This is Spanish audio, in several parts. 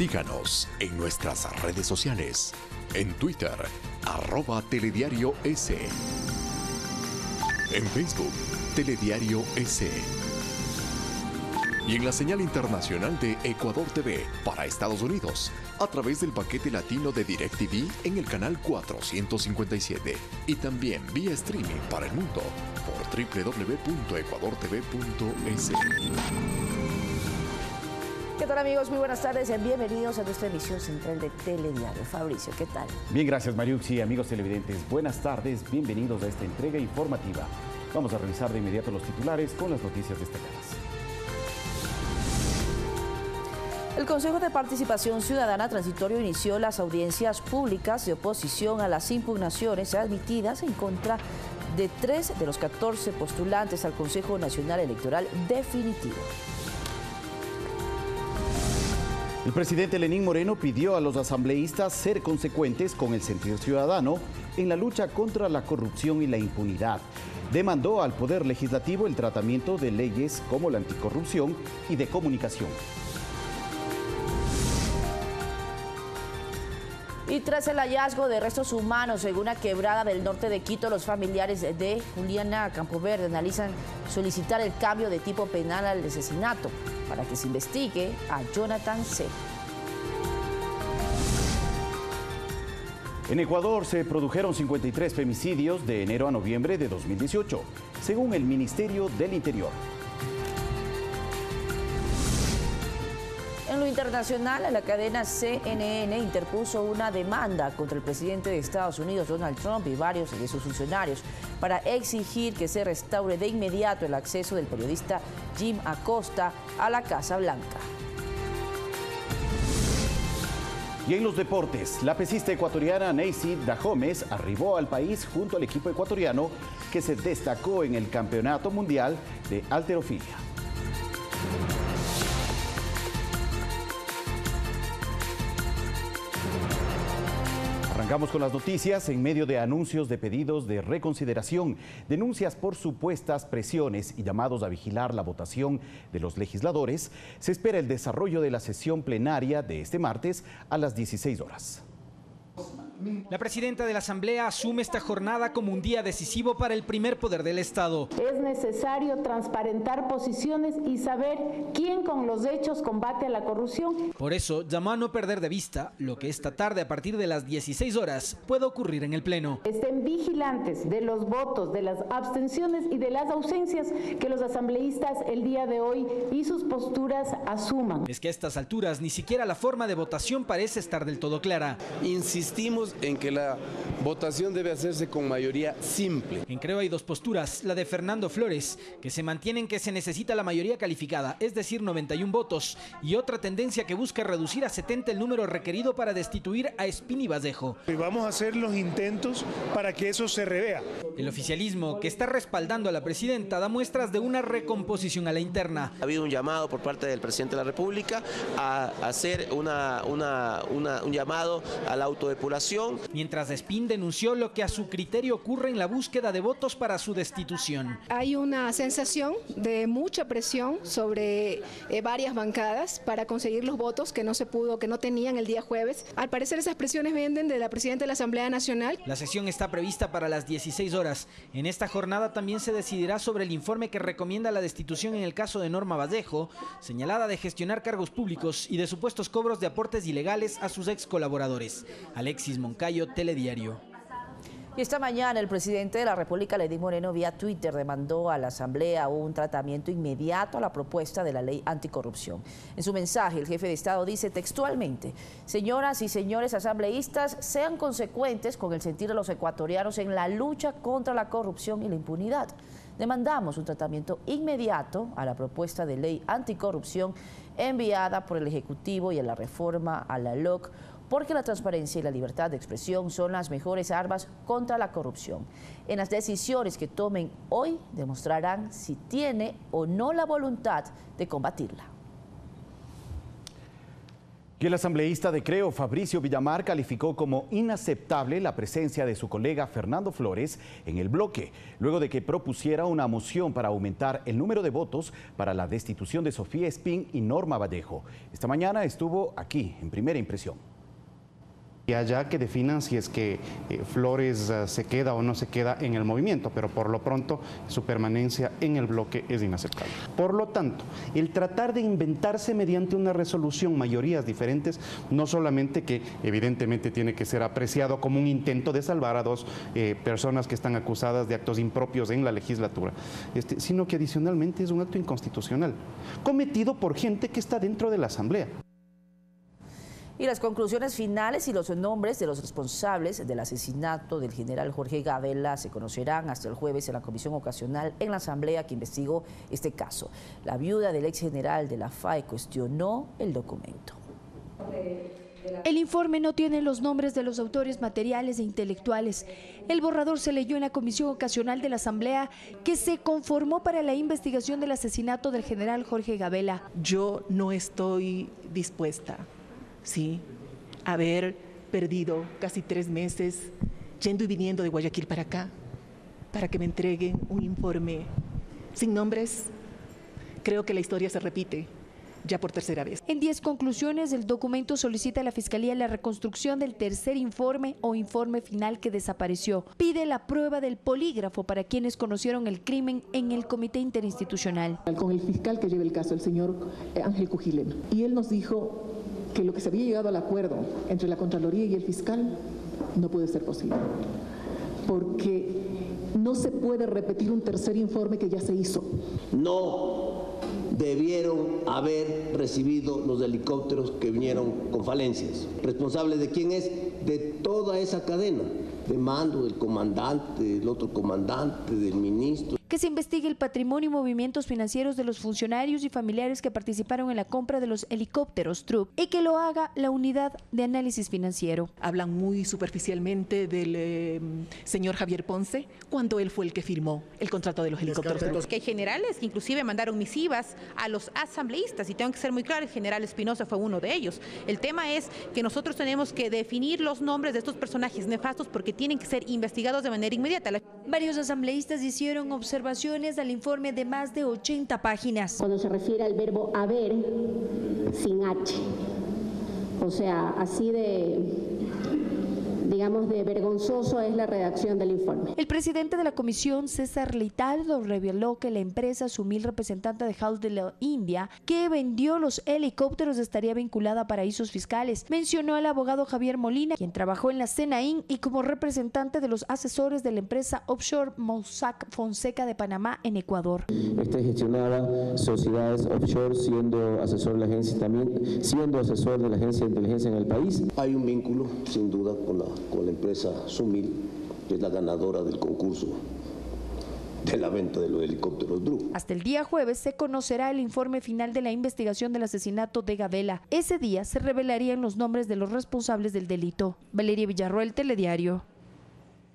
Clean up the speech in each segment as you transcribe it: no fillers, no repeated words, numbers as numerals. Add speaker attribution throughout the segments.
Speaker 1: Síganos en nuestras redes sociales. En Twitter, @telediarios. En Facebook, Telediario S. Y en la señal internacional de Ecuador TV para Estados Unidos, a través del paquete latino de DirecTV en el canal 457 y también vía streaming para el mundo por www.ecuadortv.es.
Speaker 2: ¿Qué tal, amigos? Muy buenas tardes y bienvenidos a nuestra emisión central de Telediario. Fabricio, ¿qué tal?
Speaker 3: Bien, gracias, Mariuxi. Amigos televidentes, buenas tardes, bienvenidos a esta entrega informativa. Vamos a revisar de inmediato los titulares con las noticias destacadas.
Speaker 2: El Consejo de Participación Ciudadana Transitorio inició las audiencias públicas de oposición a las impugnaciones admitidas en contra de 3 de los 14 postulantes al Consejo Nacional Electoral Definitivo.
Speaker 3: El presidente Lenín Moreno pidió a los asambleístas ser consecuentes con el sentir ciudadano en la lucha contra la corrupción y la impunidad. Demandó al Poder Legislativo el tratamiento de leyes como la anticorrupción y de comunicación.
Speaker 2: Y tras el hallazgo de restos humanos en una quebrada del norte de Quito, los familiares de Juliana Campoverde analizan solicitar el cambio de tipo penal al asesinato para que se investigue a Jonathan C.
Speaker 3: En Ecuador se produjeron 53 femicidios de enero a noviembre de 2018, según el Ministerio del Interior.
Speaker 2: En lo internacional, la cadena CNN interpuso una demanda contra el presidente de Estados Unidos, Donald Trump, y varios de sus funcionarios para exigir que se restaure de inmediato el acceso del periodista Jim Acosta a la Casa Blanca.
Speaker 3: Y en los deportes, la pesista ecuatoriana Neisy Dahomes arribó al país junto al equipo ecuatoriano que se destacó en el Campeonato Mundial de Halterofilia. Arrancamos con las noticias en medio de anuncios de pedidos de reconsideración, denuncias por supuestas presiones y llamados a vigilar la votación de los legisladores. Se espera el desarrollo de la sesión plenaria de este martes a las 16 horas.
Speaker 4: La presidenta de la Asamblea asume esta jornada como un día decisivo para el primer poder del Estado.
Speaker 5: Es necesario transparentar posiciones y saber quién con los hechos combate a la corrupción.
Speaker 4: Por eso llamó a no perder de vista lo que esta tarde a partir de las 16 horas puede ocurrir en el Pleno.
Speaker 5: Estén vigilantes de los votos, de las abstenciones y de las ausencias que los asambleístas el día de hoy y sus posturas asuman.
Speaker 4: Es que a estas alturas ni siquiera la forma de votación parece estar del todo clara.
Speaker 6: Insistimos en que la votación debe hacerse con mayoría simple.
Speaker 4: En Creo hay dos posturas, la de Fernando Flores, que se mantiene en que se necesita la mayoría calificada, es decir, 91 votos, y otra tendencia que busca reducir a 70 el número requerido para destituir a Espini Vallejo.
Speaker 7: Y vamos a hacer los intentos para que eso se revea.
Speaker 4: El oficialismo, que está respaldando a la presidenta, da muestras de una recomposición a la interna.
Speaker 8: Ha habido un llamado por parte del presidente de la República a hacer un llamado a la autodepuración.
Speaker 4: Mientras Espín denunció lo que a su criterio ocurre en la búsqueda de votos para su destitución.
Speaker 9: Hay una sensación de mucha presión sobre varias bancadas para conseguir los votos que no se pudo, que no tenían el día jueves. Al parecer esas presiones vienen de la presidenta de la Asamblea Nacional.
Speaker 4: La sesión está prevista para las 16 horas. En esta jornada también se decidirá sobre el informe que recomienda la destitución en el caso de Norma Vallejo, señalada de gestionar cargos públicos y de supuestos cobros de aportes ilegales a sus ex colaboradores. Alexis Moncayo, Telediario.
Speaker 2: Y esta mañana el presidente de la República, Lenín Moreno, vía Twitter demandó a la Asamblea un tratamiento inmediato a la propuesta de la ley anticorrupción. En su mensaje, el jefe de Estado dice textualmente: señoras y señores asambleístas, sean consecuentes con el sentir de los ecuatorianos en la lucha contra la corrupción y la impunidad. Demandamos un tratamiento inmediato a la propuesta de ley anticorrupción enviada por el Ejecutivo y a la reforma a la LOC, porque la transparencia y la libertad de expresión son las mejores armas contra la corrupción. En las decisiones que tomen hoy demostrarán si tiene o no la voluntad de combatirla.
Speaker 3: Y el asambleísta de Creo, Fabricio Villamar, calificó como inaceptable la presencia de su colega Fernando Flores en el bloque, luego de que propusiera una moción para aumentar el número de votos para la destitución de Sofía Espín y Norma Vallejo. Esta mañana estuvo aquí, en Primera Impresión.
Speaker 10: Y allá que definan si es que Flores se queda o no se queda en el movimiento, pero por lo pronto su permanencia en el bloque es inaceptable. Por lo tanto, el tratar de inventarse mediante una resolución mayorías diferentes, no solamente que evidentemente tiene que ser apreciado como un intento de salvar a dos personas que están acusadas de actos impropios en la legislatura, sino que adicionalmente es un acto inconstitucional, cometido por gente que está dentro de la Asamblea.
Speaker 2: Y las conclusiones finales y los nombres de los responsables del asesinato del general Jorge Gabela se conocerán hasta el jueves en la comisión ocasional en la Asamblea que investigó este caso. La viuda del ex general de la FAE cuestionó el documento.
Speaker 11: El informe no tiene los nombres de los autores materiales e intelectuales. El borrador se leyó en la comisión ocasional de la Asamblea que se conformó para la investigación del asesinato del general Jorge Gabela.
Speaker 12: Yo no estoy dispuesta, sí, haber perdido casi 3 meses yendo y viniendo de Guayaquil para acá, para que me entreguen un informe sin nombres. Creo que la historia se repite ya por tercera vez.
Speaker 11: En 10 conclusiones, el documento solicita a la Fiscalía la reconstrucción del tercer informe o informe final que desapareció. Pide la prueba del polígrafo para quienes conocieron el crimen en el Comité Interinstitucional.
Speaker 13: Con el fiscal que lleva el caso, el señor Ángel Cujileno, y él nos dijo que lo que se había llegado al acuerdo entre la Contraloría y el fiscal no puede ser posible, porque no se puede repetir un tercer informe que ya se hizo.
Speaker 14: No debieron haber recibido los helicópteros que vinieron con falencias. ¿Responsable de quién es? De toda esa cadena de mando, del comandante, del otro comandante, del ministro.
Speaker 11: Que se investigue el patrimonio y movimientos financieros de los funcionarios y familiares que participaron en la compra de los helicópteros TRUP y que lo haga la unidad de análisis financiero.
Speaker 12: Hablan muy superficialmente del señor Javier Ponce, cuando él fue el que firmó el contrato de los helicópteros TRUP.
Speaker 15: Que hay generales que inclusive mandaron misivas a los asambleístas, y tengo que ser muy claro, el general Espinosa fue uno de ellos. El tema es que nosotros tenemos que definir los nombres de estos personajes nefastos porque tienen que ser investigados de manera inmediata.
Speaker 11: Varios asambleístas hicieron observaciones al informe de más de 80 páginas.
Speaker 5: Cuando se refiere al verbo haber sin H, o sea, así digamos, de vergonzoso es la redacción del informe.
Speaker 11: El presidente de la comisión, César Leitaldo, reveló que la empresa Sumil, representante de House de la India, que vendió los helicópteros, estaría vinculada a paraísos fiscales. Mencionó al abogado Javier Molina, quien trabajó en la CENAIN y como representante de los asesores de la empresa offshore Mossack Fonseca de Panamá en Ecuador.
Speaker 16: Gestionaba sociedades offshore, siendo asesor de la agencia, también siendo asesor de la agencia de inteligencia en el país.
Speaker 14: Hay un vínculo, sin duda, con la empresa Sumil, que es la ganadora del concurso de la venta de los helicópteros DRU.
Speaker 11: Hasta el día jueves se conocerá el informe final de la investigación del asesinato de Gabela. Ese día se revelarían los nombres de los responsables del delito. Valeria Villarroel, Telediario.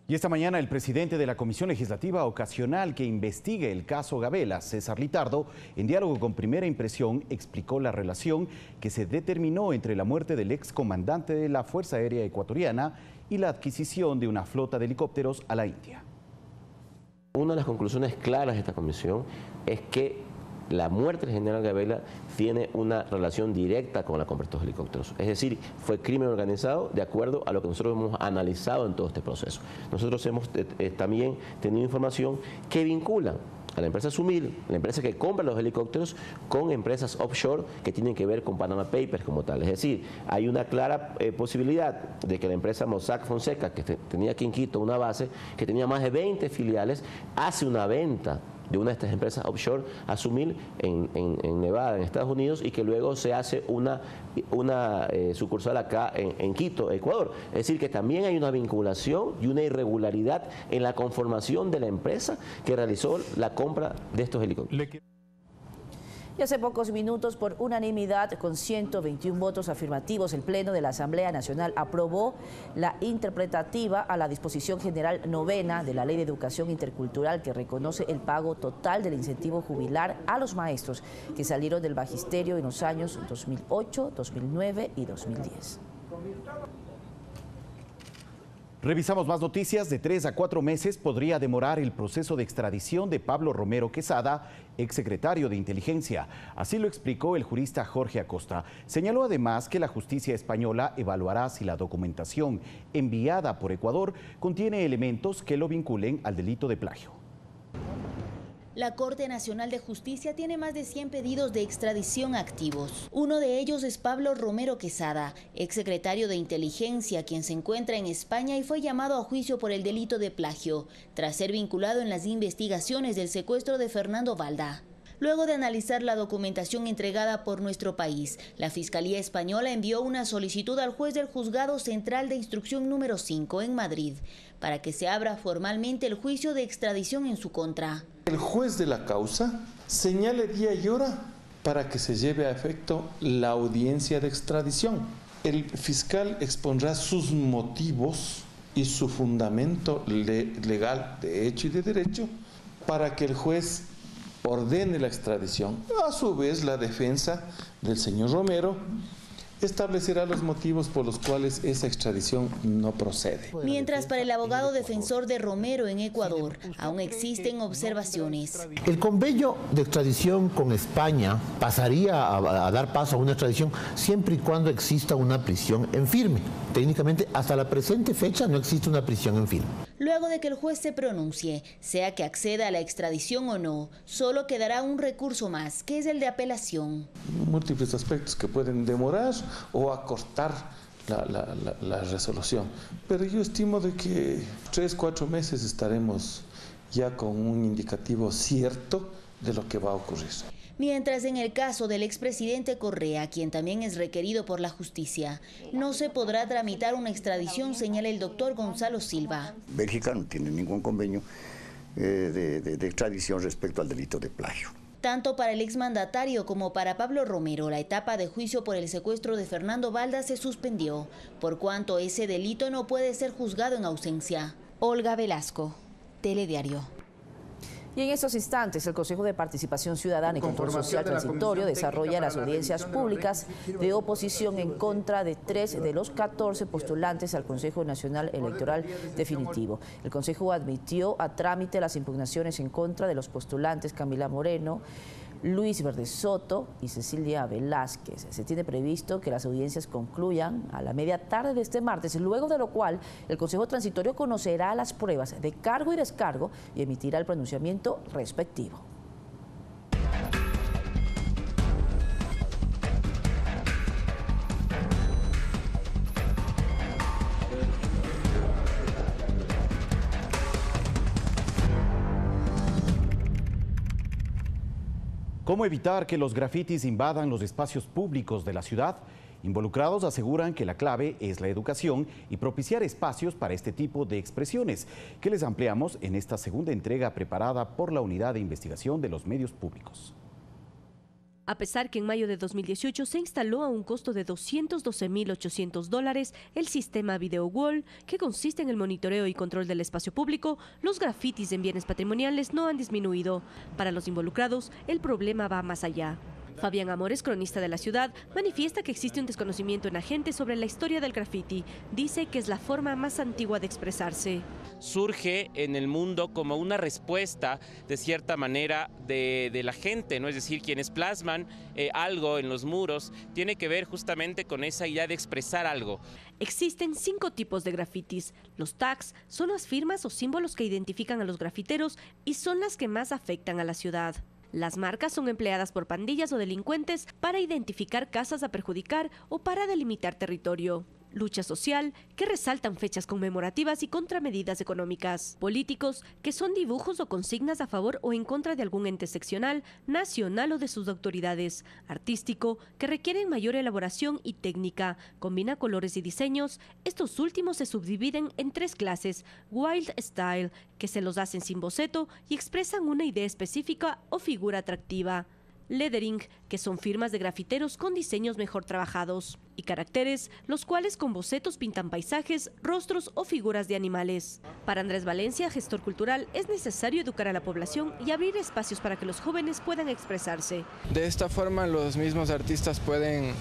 Speaker 3: Y esta mañana el presidente de la Comisión Legislativa Ocasional que investigue el caso Gabela, César Litardo, en diálogo con Primera Impresión, explicó la relación que se determinó entre la muerte del excomandante de la Fuerza Aérea Ecuatoriana y la adquisición de una flota de helicópteros a la India.
Speaker 8: Una de las conclusiones claras de esta comisión es que la muerte del general Gabela tiene una relación directa con la compra de estos helicópteros. Es decir, fue crimen organizado de acuerdo a lo que nosotros hemos analizado en todo este proceso. Nosotros hemos también tenido información que vincula a la empresa Sumil, la empresa que compra los helicópteros, con empresas offshore que tienen que ver con Panama Papers como tal. Es decir, hay una clara posibilidad de que la empresa Mossack Fonseca, que tenía aquí en Quito una base, que tenía más de 20 filiales, hace una venta de una de estas empresas offshore a Sumil en Nevada, en Estados Unidos, y que luego se hace una sucursal acá en Quito, Ecuador. Es decir, que también hay una vinculación y una irregularidad en la conformación de la empresa que realizó la compra de estos helicópteros.
Speaker 2: Y hace pocos minutos, por unanimidad, con 121 votos afirmativos, el Pleno de la Asamblea Nacional aprobó la interpretativa a la disposición general novena de la Ley de Educación Intercultural, que reconoce el pago total del incentivo jubilar a los maestros que salieron del magisterio en los años 2008, 2009 y 2010.
Speaker 3: Revisamos más noticias. De 3 a 4 meses podría demorar el proceso de extradición de Pablo Romero Quesada, exsecretario de Inteligencia. Así lo explicó el jurista Jorge Acosta. Señaló además que la justicia española evaluará si la documentación enviada por Ecuador contiene elementos que lo vinculen al delito de plagio.
Speaker 17: La Corte Nacional de Justicia tiene más de 100 pedidos de extradición activos. Uno de ellos es Pablo Romero Quesada, exsecretario de Inteligencia, quien se encuentra en España y fue llamado a juicio por el delito de plagio, tras ser vinculado en las investigaciones del secuestro de Fernando Valda. Luego de analizar la documentación entregada por nuestro país, la Fiscalía Española envió una solicitud al juez del Juzgado Central de Instrucción número 5 en Madrid, para que se abra formalmente el juicio de extradición en su contra.
Speaker 18: El juez de la causa señale día y hora para que se lleve a efecto la audiencia de extradición. El fiscal expondrá sus motivos y su fundamento legal de hecho y de derecho para que el juez ordene la extradición. A su vez, la defensa del señor Romero establecerá los motivos por los cuales esa extradición no procede.
Speaker 17: Mientras, para el abogado defensor de Romero en Ecuador, aún existen observaciones.
Speaker 19: El convenio de extradición con España pasaría a dar paso a una extradición siempre y cuando exista una prisión en firme. Técnicamente, hasta la presente fecha no existe una prisión en firme.
Speaker 17: Luego de que el juez se pronuncie, sea que acceda a la extradición o no, solo quedará un recurso más, que es el de apelación.
Speaker 18: Múltiples aspectos que pueden demorar o acortar la resolución. Pero yo estimo de que 3-4 meses estaremos ya con un indicativo cierto de lo que va a ocurrir.
Speaker 17: Mientras, en el caso del expresidente Correa, quien también es requerido por la justicia, no se podrá tramitar una extradición, señala el doctor Gonzalo Silva.
Speaker 20: Bélgica no tiene ningún convenio de extradición respecto al delito de plagio.
Speaker 17: Tanto para el exmandatario como para Pablo Romero, la etapa de juicio por el secuestro de Fernando Valda se suspendió, por cuanto ese delito no puede ser juzgado en ausencia. Olga Velasco, Telediario.
Speaker 2: Y en estos instantes, el Consejo de Participación Ciudadana y Control Social Transitorio desarrolla las audiencias públicas de oposición en contra de 3 de los 14 postulantes al Consejo Nacional Electoral Definitivo. El Consejo admitió a trámite las impugnaciones en contra de los postulantes Camila Moreno, Luis Verde Soto y Cecilia Velázquez. Se tiene previsto que las audiencias concluyan a la media tarde de este martes, luego de lo cual el Consejo Transitorio conocerá las pruebas de cargo y descargo y emitirá el pronunciamiento respectivo.
Speaker 3: ¿Cómo evitar que los grafitis invadan los espacios públicos de la ciudad? Involucrados aseguran que la clave es la educación y propiciar espacios para este tipo de expresiones, que les ampliamos en esta segunda entrega preparada por la Unidad de Investigación de los Medios Públicos.
Speaker 21: A pesar que en mayo de 2018 se instaló a un costo de $212.800 el sistema Video Wall, que consiste en el monitoreo y control del espacio público, los grafitis en bienes patrimoniales no han disminuido. Para los involucrados, el problema va más allá. Fabián Amores, cronista de la ciudad, manifiesta que existe un desconocimiento en la gente sobre la historia del graffiti. Dice que es la forma más antigua de expresarse.
Speaker 22: Surge en el mundo como una respuesta, de cierta manera, de la gente, ¿no? Es decir, quienes plasman algo en los muros, tiene que ver justamente con esa idea de expresar algo.
Speaker 21: Existen 5 tipos de grafitis. Los tags son las firmas o símbolos que identifican a los grafiteros y son las que más afectan a la ciudad. Las marcas son empleadas por pandillas o delincuentes para identificar casas a perjudicar o para delimitar territorio. Lucha social, que resaltan fechas conmemorativas y contramedidas económicas. Políticos, que son dibujos o consignas a favor o en contra de algún ente seccional, nacional o de sus autoridades. Artístico, que requieren mayor elaboración y técnica. Combina colores y diseños. Estos últimos se subdividen en 3 clases. Wild Style, que se los hacen sin boceto y expresan una idea específica o figura atractiva. lettering, que son firmas de grafiteros con diseños mejor trabajados, y caracteres, los cuales con bocetos pintan paisajes, rostros o figuras de animales. Para Andrés Valencia, gestor cultural, es necesario educar a la población y abrir espacios para que los jóvenes puedan expresarse.
Speaker 1: De esta forma, los mismos artistas pueden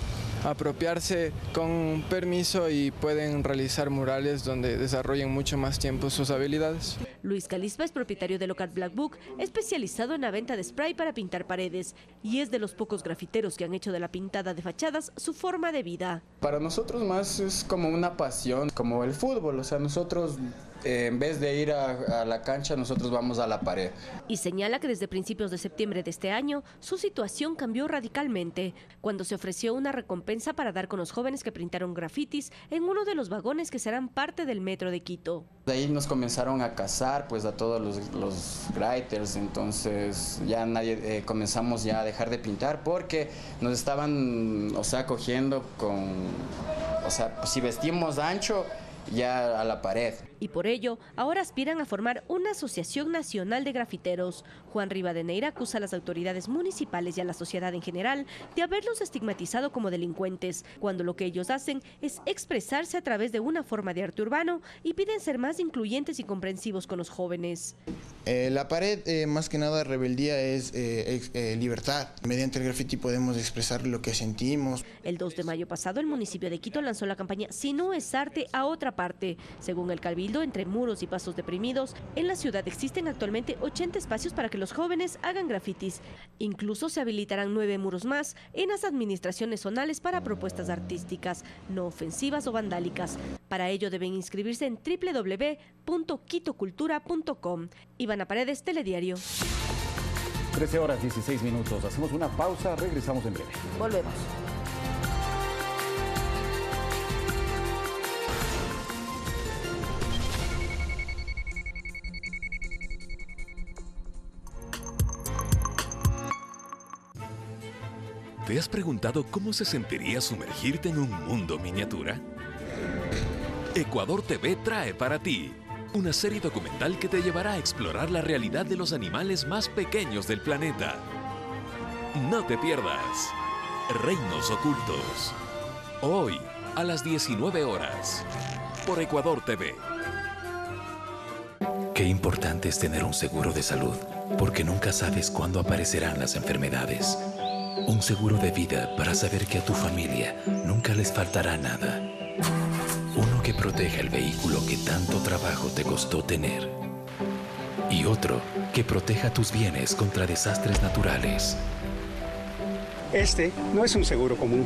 Speaker 1: apropiarse con permiso y pueden realizar murales donde desarrollen mucho más tiempo sus habilidades.
Speaker 21: Luis Calispa es propietario del local Black Book, especializado en la venta de spray para pintar paredes, y es de los pocos grafiteros que han hecho de la pintada de fachadas su forma de vida.
Speaker 6: Para nosotros más es como una pasión, como el fútbol, o sea, nosotros en vez de ir a la cancha, nosotros vamos a la pared.
Speaker 21: Y señala que desde principios de septiembre de este año, su situación cambió radicalmente, cuando se ofreció una recompensa para dar con los jóvenes que pintaron grafitis en uno de los vagones que serán parte del metro de Quito.
Speaker 6: De ahí nos comenzaron a cazar pues a todos los writers, entonces ya comenzamos ya a dejar de pintar porque nos estaban, cogiendo con, pues, si vestimos ancho, ya a la pared.
Speaker 21: Y por ello, ahora aspiran a formar una asociación nacional de grafiteros. Juan Rivadeneira acusa a las autoridades municipales y a la sociedad en general de haberlos estigmatizado como delincuentes, cuando lo que ellos hacen es expresarse a través de una forma de arte urbano y piden ser más incluyentes y comprensivos con los jóvenes.
Speaker 23: La pared, más que nada, rebeldía es libertad. Mediante el graffiti podemos expresar lo que sentimos.
Speaker 21: El 2 de mayo pasado, el municipio de Quito lanzó la campaña Si no es arte, a otra parte. Según el Cabildo, entre muros y pasos deprimidos, en la ciudad existen actualmente 80 espacios para que los jóvenes hagan grafitis. Incluso se habilitarán 9 muros más en las administraciones zonales para propuestas artísticas, no ofensivas o vandálicas. Para ello deben inscribirse en www.quitocultura.com. Ivana Paredes, Telediario.
Speaker 3: 13:16. Hacemos una pausa, regresamos en breve.
Speaker 2: Volvemos.
Speaker 24: ¿Te has preguntado cómo se sentiría sumergirte en un mundo miniatura? Ecuador TV trae para ti una serie documental que te llevará a explorar la realidad de los animales más pequeños del planeta. No te pierdas Reinos Ocultos. Hoy, a las 19 horas, por Ecuador TV.
Speaker 25: Qué importante es tener un seguro de salud, porque nunca sabes cuándo aparecerán las enfermedades. Un seguro de vida para saber que a tu familia nunca les faltará nada. Uno que proteja el vehículo que tanto trabajo te costó tener. Y otro que proteja tus bienes contra desastres naturales.
Speaker 26: Este no es un seguro común,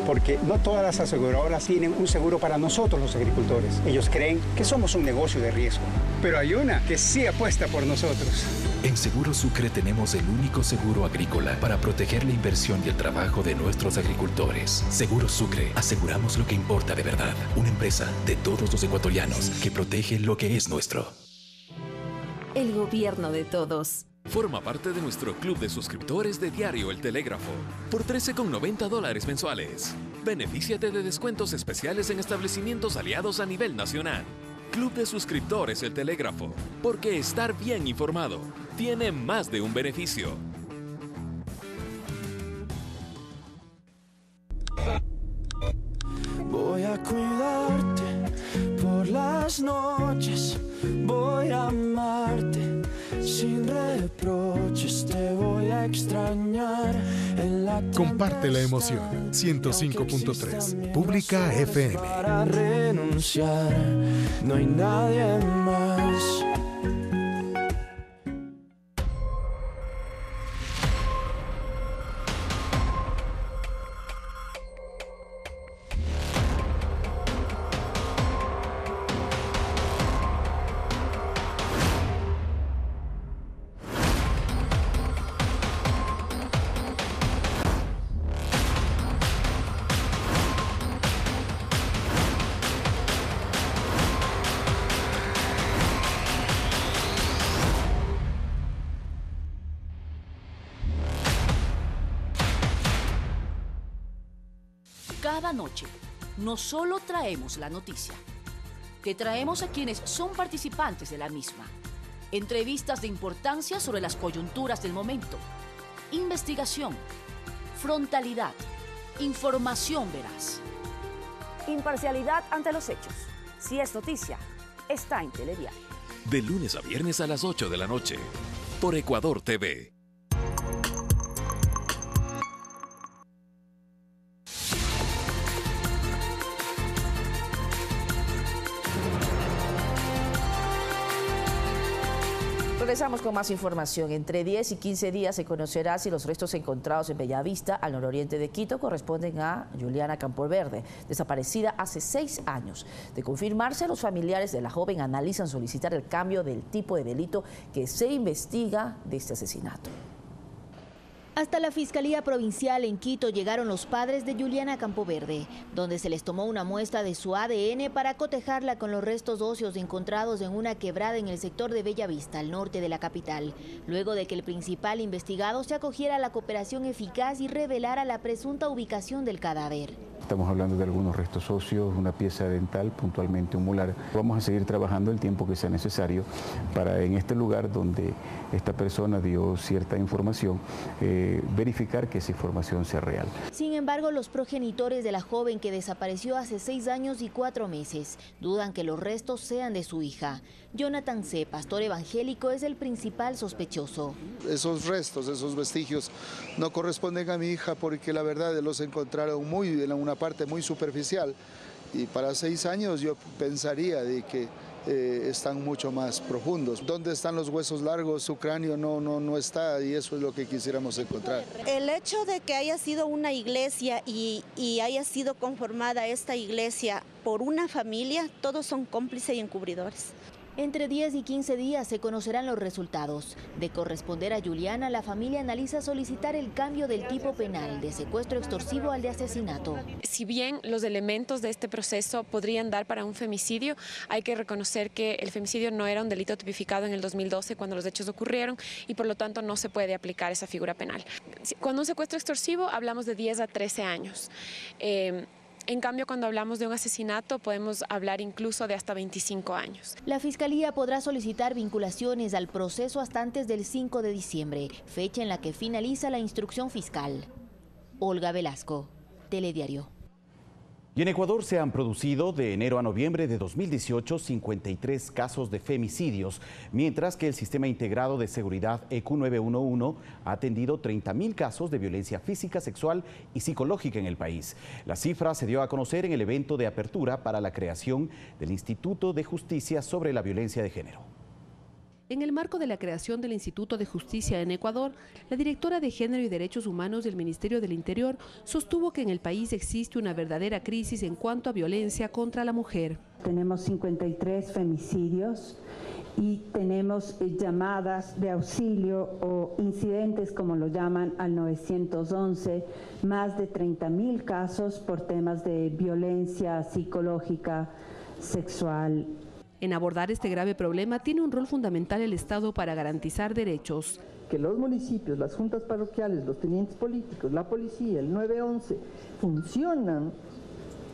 Speaker 26: porque no todas las aseguradoras tienen un seguro para nosotros los agricultores. Ellos creen que somos un negocio de riesgo, pero hay una que sí apuesta por nosotros.
Speaker 25: En Seguro Sucre tenemos el único seguro agrícola para proteger la inversión y el trabajo de nuestros agricultores. Seguro Sucre, aseguramos lo que importa de verdad. Una empresa de todos los ecuatorianos que protege lo que es nuestro.
Speaker 27: El gobierno de todos.
Speaker 24: Forma parte de nuestro club de suscriptores de Diario El Telégrafo por $13,90 mensuales. Benefíciate de descuentos especiales en establecimientos aliados a nivel nacional. Club de Suscriptores El Telégrafo, porque estar bien informado tiene más de un beneficio.
Speaker 28: Voy a cuidarte por las noches, voy a amarte sin reproches, te voy a extrañar en la
Speaker 29: Comparte la emoción. 105.3 Pública FM.
Speaker 28: Para renunciar, no hay nadie más.
Speaker 30: Cada noche, no solo traemos la noticia, te traemos a quienes son participantes de la misma, entrevistas de importancia sobre las coyunturas del momento investigación, frontalidad, información veraz.
Speaker 2: Imparcialidad ante los hechos. Si es noticia, está en Telediario.
Speaker 24: De lunes a viernes a las 8 de la noche, por Ecuador TV.
Speaker 2: Regresamos con más información. Entre 10 y 15 días se conocerá si los restos encontrados en Bellavista, al nororiente de Quito, corresponden a Juliana Campoverde, desaparecida hace 6 años. De confirmarse, los familiares de la joven analizan solicitar el cambio del tipo de delito que se investiga de este asesinato.
Speaker 17: Hasta la Fiscalía Provincial en Quito llegaron los padres de Juliana Campoverde, donde se les tomó una muestra de su ADN para cotejarla con los restos óseos encontrados en una quebrada en el sector de Bellavista, al norte de la capital, luego de que el principal investigado se acogiera a la cooperación eficaz y revelara la presunta ubicación del cadáver.
Speaker 4: Estamos hablando de algunos restos óseos, una pieza dental, puntualmente un molar. Vamos a seguir trabajando el tiempo que sea necesario para, en este lugar donde esta persona dio cierta información, verificar que esa información sea real.
Speaker 17: Sin embargo, los progenitores de la joven que desapareció hace 6 años y 4 meses dudan que los restos sean de su hija. Jonathan C., pastor evangélico, es el principal sospechoso.
Speaker 5: Esos restos, esos vestigios no corresponden a mi hija porque la verdad los encontraron en una parte muy superficial y para 6 años yo pensaría de que están mucho más profundos. ¿Dónde están los huesos largos? Su cráneo no está y eso es lo que quisiéramos encontrar.
Speaker 7: El hecho de que haya sido una iglesia y haya sido conformada esta iglesia por una familia, todos son cómplices y encubridores.
Speaker 17: Entre 10 y 15 días se conocerán los resultados. De corresponder a Juliana, la familia analiza solicitar el cambio del tipo penal de secuestro extorsivo al de asesinato.
Speaker 9: Si bien los elementos de este proceso podrían dar para un femicidio, hay que reconocer que el femicidio no era un delito tipificado en el 2012 cuando los hechos ocurrieron y por lo tanto no se puede aplicar esa figura penal. Cuando un secuestro extorsivo hablamos de 10 a 13 años. En cambio, cuando hablamos de un asesinato, podemos hablar incluso de hasta 25 años.
Speaker 17: La Fiscalía podrá solicitar vinculaciones al proceso hasta antes del 5 de diciembre, fecha en la que finaliza la instrucción fiscal. Olga Velasco, Telediario.
Speaker 3: Y en Ecuador se han producido de enero a noviembre de 2018 53 casos de femicidios, mientras que el Sistema Integrado de Seguridad EQ 911 ha atendido 30.000 casos de violencia física, sexual y psicológica en el país. La cifra se dio a conocer en el evento de apertura para la creación del Instituto de Justicia sobre la Violencia de Género.
Speaker 10: En el marco de la creación del Instituto de Justicia en Ecuador, la directora de Género y Derechos Humanos del Ministerio del Interior sostuvo que en el país existe una verdadera crisis en cuanto a violencia contra la mujer.
Speaker 12: Tenemos 53 femicidios y tenemos llamadas de auxilio o incidentes, como lo llaman, al 911, más de 30.000 casos por temas de violencia psicológica, sexual.
Speaker 10: En abordar este grave problema tiene un rol fundamental el Estado para garantizar derechos.
Speaker 13: Que los municipios, las juntas parroquiales, los tenientes políticos, la policía, el 911, funcionan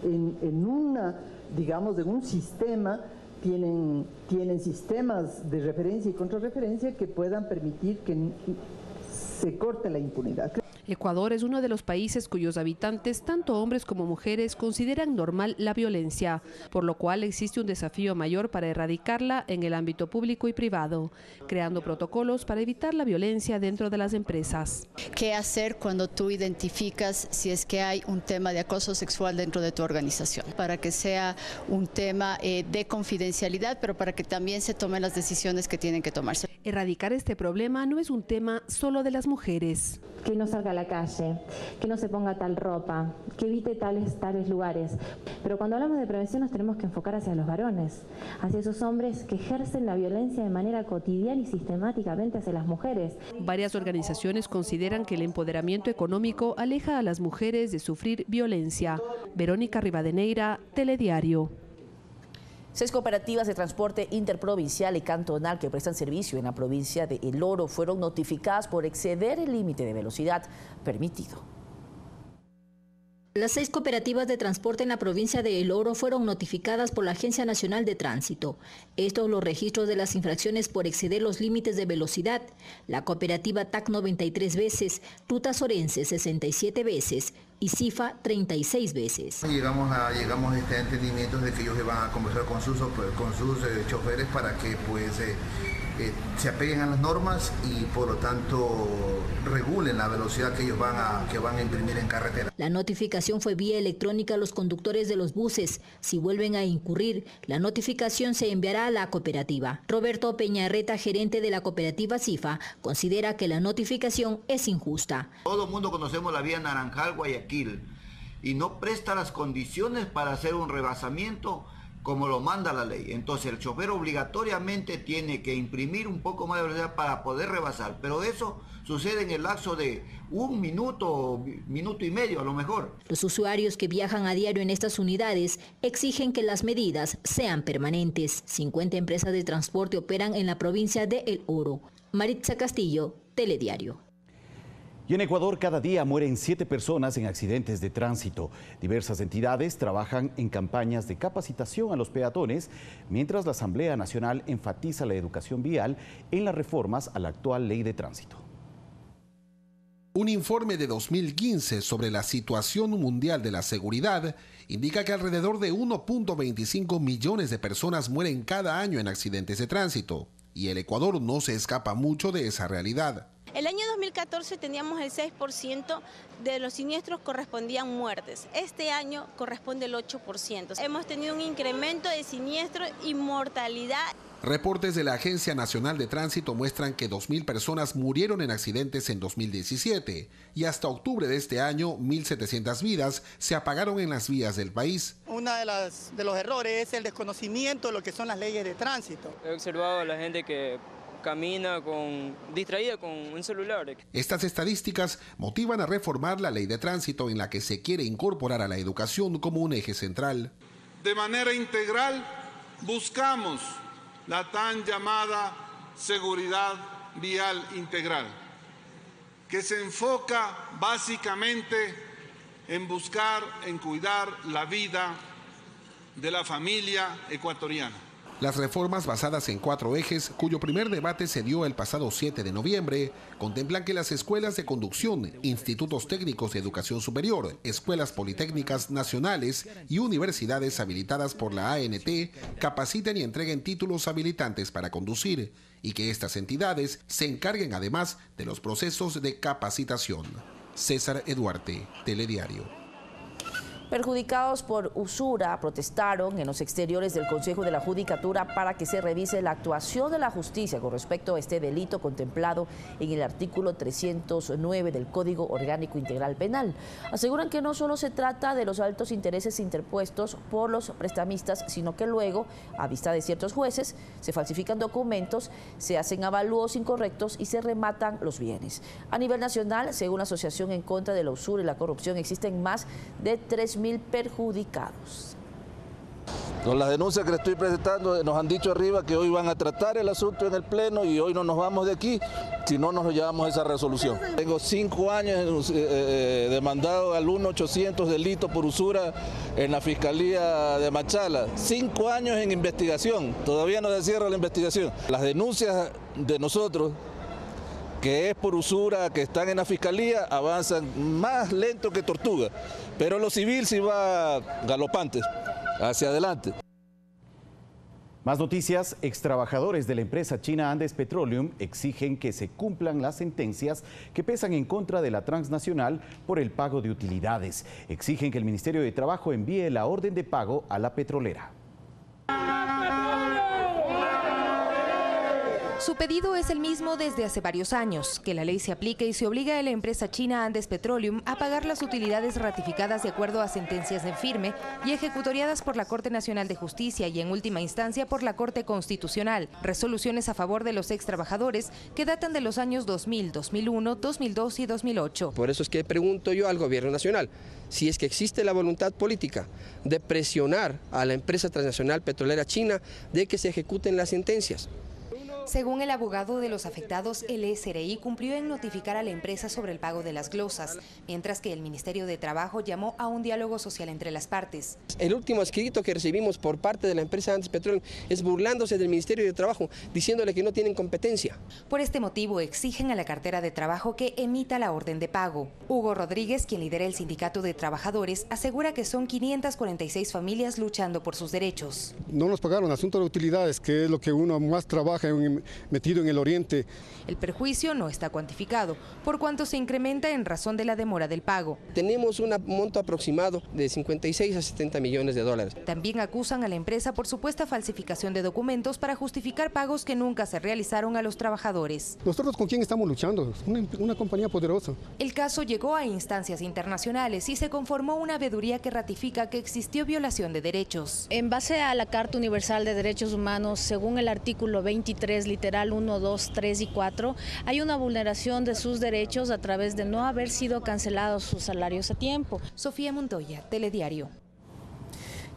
Speaker 13: en un sistema, tienen sistemas de referencia y contrarreferencia que puedan permitir que se corte la impunidad.
Speaker 10: Ecuador es uno de los países cuyos habitantes, tanto hombres como mujeres, consideran normal la violencia, por lo cual existe un desafío mayor para erradicarla en el ámbito público y privado, creando protocolos para evitar la violencia dentro de las empresas.
Speaker 14: ¿Qué hacer cuando tú identificas si es que hay un tema de acoso sexual dentro de tu organización? Para que sea un tema de confidencialidad, pero para que también se tomen las decisiones que tienen que tomarse.
Speaker 10: Erradicar este problema no es un tema solo de las mujeres.
Speaker 15: Que no salga a la calle, que no se ponga tal ropa, que evite tales lugares. Pero cuando hablamos de prevención nos tenemos que enfocar hacia los varones, hacia esos hombres que ejercen la violencia de manera cotidiana y sistemáticamente hacia las mujeres.
Speaker 10: Varias organizaciones consideran que el empoderamiento económico aleja a las mujeres de sufrir violencia. Verónica Rivadeneira, Telediario.
Speaker 2: 6 cooperativas de transporte interprovincial y cantonal que prestan servicio en la provincia de El Oro fueron notificadas por exceder el límite de velocidad permitido.
Speaker 1: Las 6 cooperativas de transporte en la provincia de El Oro fueron notificadas por la Agencia Nacional de Tránsito. Estos los registros de las infracciones por exceder los límites de velocidad. La cooperativa TAC 93 veces, Rutas Orense 67 veces y CIFA 36 veces.
Speaker 6: Llegamos a este entendimiento de que ellos van a conversar con sus choferes para que se apeguen a las normas y por lo tanto regulen la velocidad que ellos van a imprimir en carretera.
Speaker 1: La notificación fue vía electrónica a los conductores de los buses. Si vuelven a incurrir, la notificación se enviará a la cooperativa. Roberto Peñarreta, gerente de la cooperativa CIFA, considera que la notificación es injusta.
Speaker 8: Todo el mundo conocemos la vía Naranjal-Guayaquil y no presta las condiciones para hacer un rebasamiento como lo manda la ley. Entonces el chofer obligatoriamente tiene que imprimir un poco más de velocidad para poder rebasar, pero eso sucede en el lapso de 1 minuto, minuto y medio a lo mejor.
Speaker 1: Los usuarios que viajan a diario en estas unidades exigen que las medidas sean permanentes. 50 empresas de transporte operan en la provincia de El Oro. Maritza Castillo, Telediario.
Speaker 3: Y en Ecuador cada día mueren 7 personas en accidentes de tránsito. Diversas entidades trabajan en campañas de capacitación a los peatones, mientras la Asamblea Nacional enfatiza la educación vial en las reformas a la actual ley de tránsito.
Speaker 11: Un informe de 2015 sobre la situación mundial de la seguridad indica que alrededor de 1.25 millones de personas mueren cada año en accidentes de tránsito, y el Ecuador no se escapa mucho de esa realidad.
Speaker 16: El año 2014 teníamos el 6% de los siniestros correspondían muertes. Este año corresponde el 8%. Hemos tenido un incremento de siniestros y mortalidad.
Speaker 11: Reportes de la Agencia Nacional de Tránsito muestran que 2.000 personas murieron en accidentes en 2017 y hasta octubre de este año 1.700 vidas se apagaron en las vías del país.
Speaker 18: Uno de los errores es el desconocimiento de lo que son las leyes de tránsito.
Speaker 19: He observado a la gente que camina distraída con un celular.
Speaker 11: Estas estadísticas motivan a reformar la ley de tránsito en la que se quiere incorporar a la educación como un eje central.
Speaker 20: De manera integral buscamos la tan llamada seguridad vial integral, que se enfoca básicamente en cuidar la vida de la familia ecuatoriana.
Speaker 11: Las reformas basadas en 4 ejes, cuyo primer debate se dio el pasado 7 de noviembre, contemplan que las escuelas de conducción, institutos técnicos de educación superior, escuelas politécnicas nacionales y universidades habilitadas por la ANT capaciten y entreguen títulos habilitantes para conducir, y que estas entidades se encarguen además de los procesos de capacitación. César Eduarte, Telediario.
Speaker 2: Perjudicados por usura protestaron en los exteriores del Consejo de la Judicatura para que se revise la actuación de la justicia con respecto a este delito contemplado en el artículo 309 del Código Orgánico Integral Penal. Aseguran que no solo se trata de los altos intereses interpuestos por los prestamistas, sino que luego, a vista de ciertos jueces, se falsifican documentos, se hacen avalúos incorrectos y se rematan los bienes. A nivel nacional, según la Asociación en contra de la usura y la corrupción, existen más de 3.000 perjudicados.
Speaker 22: Con las denuncias que le estoy presentando, nos han dicho arriba que hoy van a tratar el asunto en el Pleno y hoy no nos vamos de aquí si no nos llevamos esa resolución. Tengo 5 años demandado al 1800 delito por usura en la Fiscalía de Machala. 5 años en investigación, todavía no se cierra la investigación. Las denuncias de nosotros, que es por usura, que están en la Fiscalía, avanzan más lento que tortuga, pero lo civil sí va galopante, hacia adelante.
Speaker 3: Más noticias. Extrabajadores de la empresa china Andes Petroleum exigen que se cumplan las sentencias que pesan en contra de la transnacional por el pago de utilidades. Exigen que el Ministerio de Trabajo envíe la orden de pago a la petrolera.
Speaker 23: Su pedido es el mismo desde hace varios años, que la ley se aplique y se obligue a la empresa china Andes Petroleum a pagar las utilidades ratificadas de acuerdo a sentencias en firme y ejecutoriadas por la Corte Nacional de Justicia y en última instancia por la Corte Constitucional, resoluciones a favor de los extrabajadores que datan de los años 2000, 2001, 2002 y 2008.
Speaker 31: Por eso es que pregunto yo al Gobierno Nacional si es que existe la voluntad política de presionar a la empresa transnacional petrolera china de que se ejecuten las sentencias.
Speaker 23: Según el abogado de los afectados, el SRI cumplió en notificar a la empresa sobre el pago de las glosas, mientras que el Ministerio de Trabajo llamó a un diálogo social entre las partes.
Speaker 31: El último escrito que recibimos por parte de la empresa Andes Petróleo es burlándose del Ministerio de Trabajo, diciéndole que no tienen competencia.
Speaker 23: Por este motivo exigen a la cartera de trabajo que emita la orden de pago. Hugo Rodríguez, quien lidera el Sindicato de Trabajadores, asegura que son 546 familias luchando por sus derechos.
Speaker 4: No nos pagaron asunto de utilidades, que es lo que uno más trabaja metido en el oriente.
Speaker 23: El perjuicio no está cuantificado, por cuanto se incrementa en razón de la demora del pago.
Speaker 31: Tenemos un monto aproximado de 56 a 70 millones de dólares.
Speaker 23: También acusan a la empresa por supuesta falsificación de documentos para justificar pagos que nunca se realizaron a los trabajadores.
Speaker 4: ¿Nosotros con quién estamos luchando? Una compañía poderosa.
Speaker 23: El caso llegó a instancias internacionales y se conformó una veeduría que ratifica que existió violación de derechos.
Speaker 5: En base a la Carta Universal de Derechos Humanos, según el artículo 23, literal 1, 2, 3 y 4, hay una vulneración de sus derechos a través de no haber sido cancelados sus salarios a tiempo.
Speaker 23: Sofía Montoya, Telediario.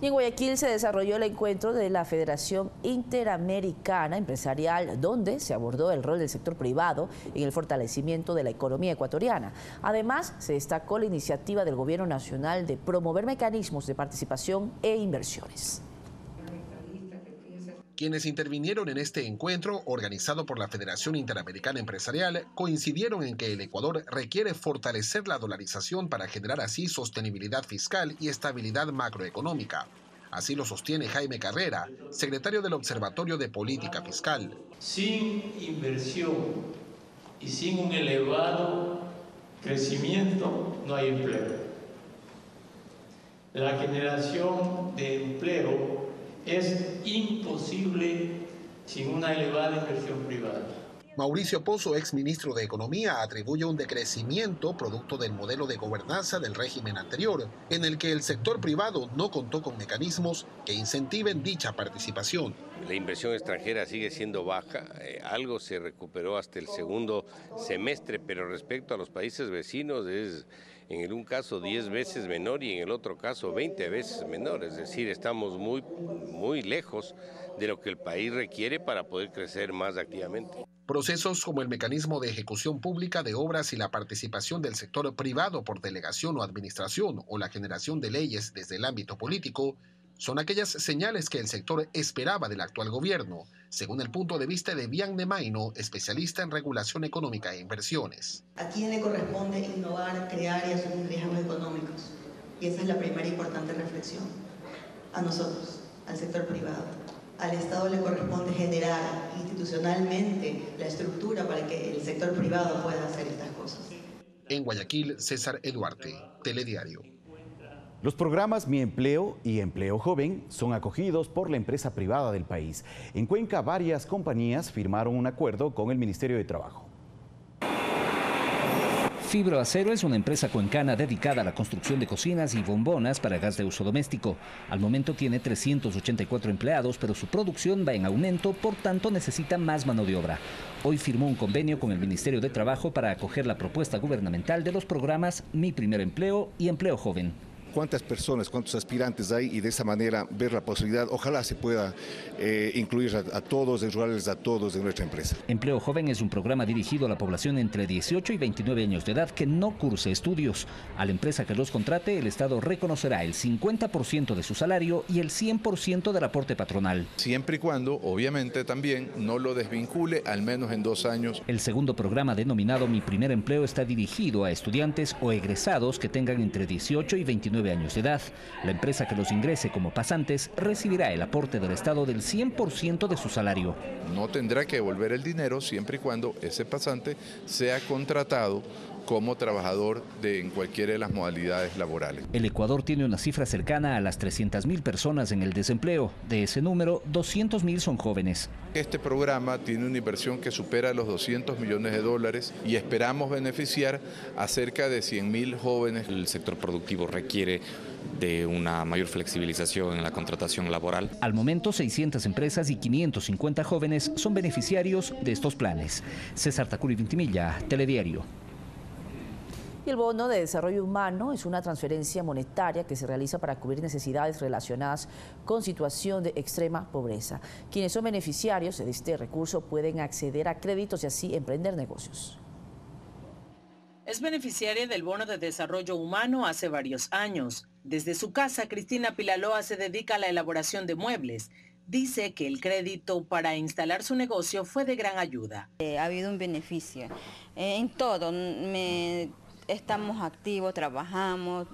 Speaker 2: Y en Guayaquil se desarrolló el encuentro de la Federación Interamericana Empresarial, donde se abordó el rol del sector privado en el fortalecimiento de la economía ecuatoriana. Además, se destacó la iniciativa del Gobierno Nacional de promover mecanismos de participación e inversiones.
Speaker 11: Quienes intervinieron en este encuentro, organizado por la Federación Interamericana Empresarial, coincidieron en que el Ecuador requiere fortalecer la dolarización para generar así sostenibilidad fiscal y estabilidad macroeconómica. Así lo sostiene Jaime Carrera, secretario del Observatorio de Política Fiscal.
Speaker 7: Sin inversión y sin un elevado crecimiento no hay empleo. La generación de empleo es imposible sin una elevada inversión privada.
Speaker 11: Mauricio Pozo, exministro de Economía, atribuye un decrecimiento producto del modelo de gobernanza del régimen anterior, en el que el sector privado no contó con mecanismos que incentiven dicha participación.
Speaker 21: La inversión extranjera sigue siendo baja, algo se recuperó hasta el segundo semestre, pero respecto a los países vecinos es en un caso 10 veces menor y en el otro caso 20 veces menor, es decir, estamos muy lejos de lo que el país requiere para poder crecer más activamente.
Speaker 11: Procesos como el mecanismo de ejecución pública de obras y la participación del sector privado por delegación o administración o la generación de leyes desde el ámbito político son aquellas señales que el sector esperaba del actual gobierno, según el punto de vista de Vianne Maino, especialista en regulación económica e inversiones.
Speaker 24: ¿A quién le corresponde innovar, crear y asumir riesgos económicos? Y esa es la primera importante reflexión. A nosotros, al sector privado. Al Estado le corresponde generar institucionalmente la estructura para que el sector privado pueda hacer estas cosas.
Speaker 11: En Guayaquil, César Eduarte, Telediario.
Speaker 3: Los programas Mi Empleo y Empleo Joven son acogidos por la empresa privada del país. En Cuenca, varias compañías firmaron un acuerdo con el Ministerio de Trabajo.
Speaker 25: Fibroacero es una empresa cuencana dedicada a la construcción de cocinas y bombonas para gas de uso doméstico. Al momento tiene 384 empleados, pero su producción va en aumento, por tanto necesita más mano de obra. Hoy firmó un convenio con el Ministerio de Trabajo para acoger la propuesta gubernamental de los programas Mi Primer Empleo y Empleo Joven.
Speaker 26: Cuántas personas, cuántos aspirantes hay y de esa manera ver la posibilidad, ojalá se pueda incluir a todos, enrolarles a todos en nuestra empresa.
Speaker 25: Empleo Joven es un programa dirigido a la población entre 18 y 29 años de edad que no curse estudios. A la empresa que los contrate, el Estado reconocerá el 50% de su salario y el 100% del aporte patronal.
Speaker 27: Siempre y cuando, obviamente, también no lo desvincule, al menos en 2 años.
Speaker 25: El segundo programa, denominado Mi Primer Empleo, está dirigido a estudiantes o egresados que tengan entre 18 y 29 años de edad. La empresa que los ingrese como pasantes recibirá el aporte del Estado del 100% de su salario.
Speaker 27: No tendrá que devolver el dinero siempre y cuando ese pasante sea contratado como trabajador en cualquiera de las modalidades laborales.
Speaker 25: El Ecuador tiene una cifra cercana a las 300.000 personas en el desempleo. De ese número, 200.000 son jóvenes.
Speaker 27: Este programa tiene una inversión que supera los $200 millones y esperamos beneficiar a cerca de 100.000 jóvenes.
Speaker 28: El sector productivo requiere de una mayor flexibilización en la contratación laboral.
Speaker 25: Al momento, 600 empresas y 550 jóvenes son beneficiarios de estos planes. César Tacuri Vintimilla, Telediario.
Speaker 2: Y el bono de desarrollo humano es una transferencia monetaria que se realiza para cubrir necesidades relacionadas con situación de extrema pobreza. Quienes son beneficiarios de este recurso pueden acceder a créditos y así emprender negocios.
Speaker 6: Es beneficiaria del bono de desarrollo humano hace varios años. Desde su casa, Cristina Pilaloa se dedica a la elaboración de muebles. Dice que el crédito para instalar su negocio fue de gran ayuda.
Speaker 8: Ha habido un beneficio en todo. Estamos activos, trabajamos,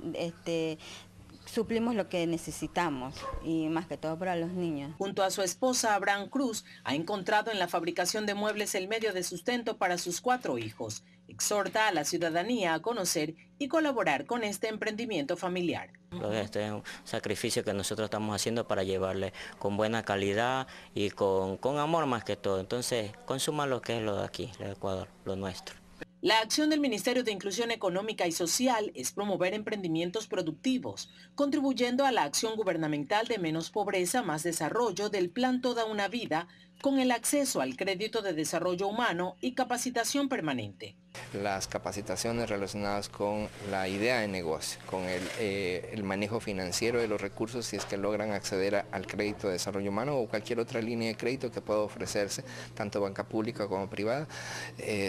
Speaker 8: suplimos lo que necesitamos y más que todo para los niños.
Speaker 6: Junto a su esposa Abraham Cruz, ha encontrado en la fabricación de muebles el medio de sustento para sus 4 hijos. Exhorta a la ciudadanía a conocer y colaborar con este emprendimiento familiar.
Speaker 9: Este es un sacrificio que nosotros estamos haciendo para llevarle con buena calidad y con amor más que todo. Entonces, consuma lo que es lo de aquí, lo de Ecuador, lo nuestro.
Speaker 6: La acción del Ministerio de Inclusión Económica y Social es promover emprendimientos productivos, contribuyendo a la acción gubernamental de menos pobreza, más desarrollo del Plan Toda una Vida, con el acceso al crédito de desarrollo humano y capacitación permanente.
Speaker 10: Las capacitaciones relacionadas con la idea de negocio, con el manejo financiero de los recursos si es que logran acceder al crédito de desarrollo humano o cualquier otra línea de crédito que pueda ofrecerse, tanto banca pública como privada,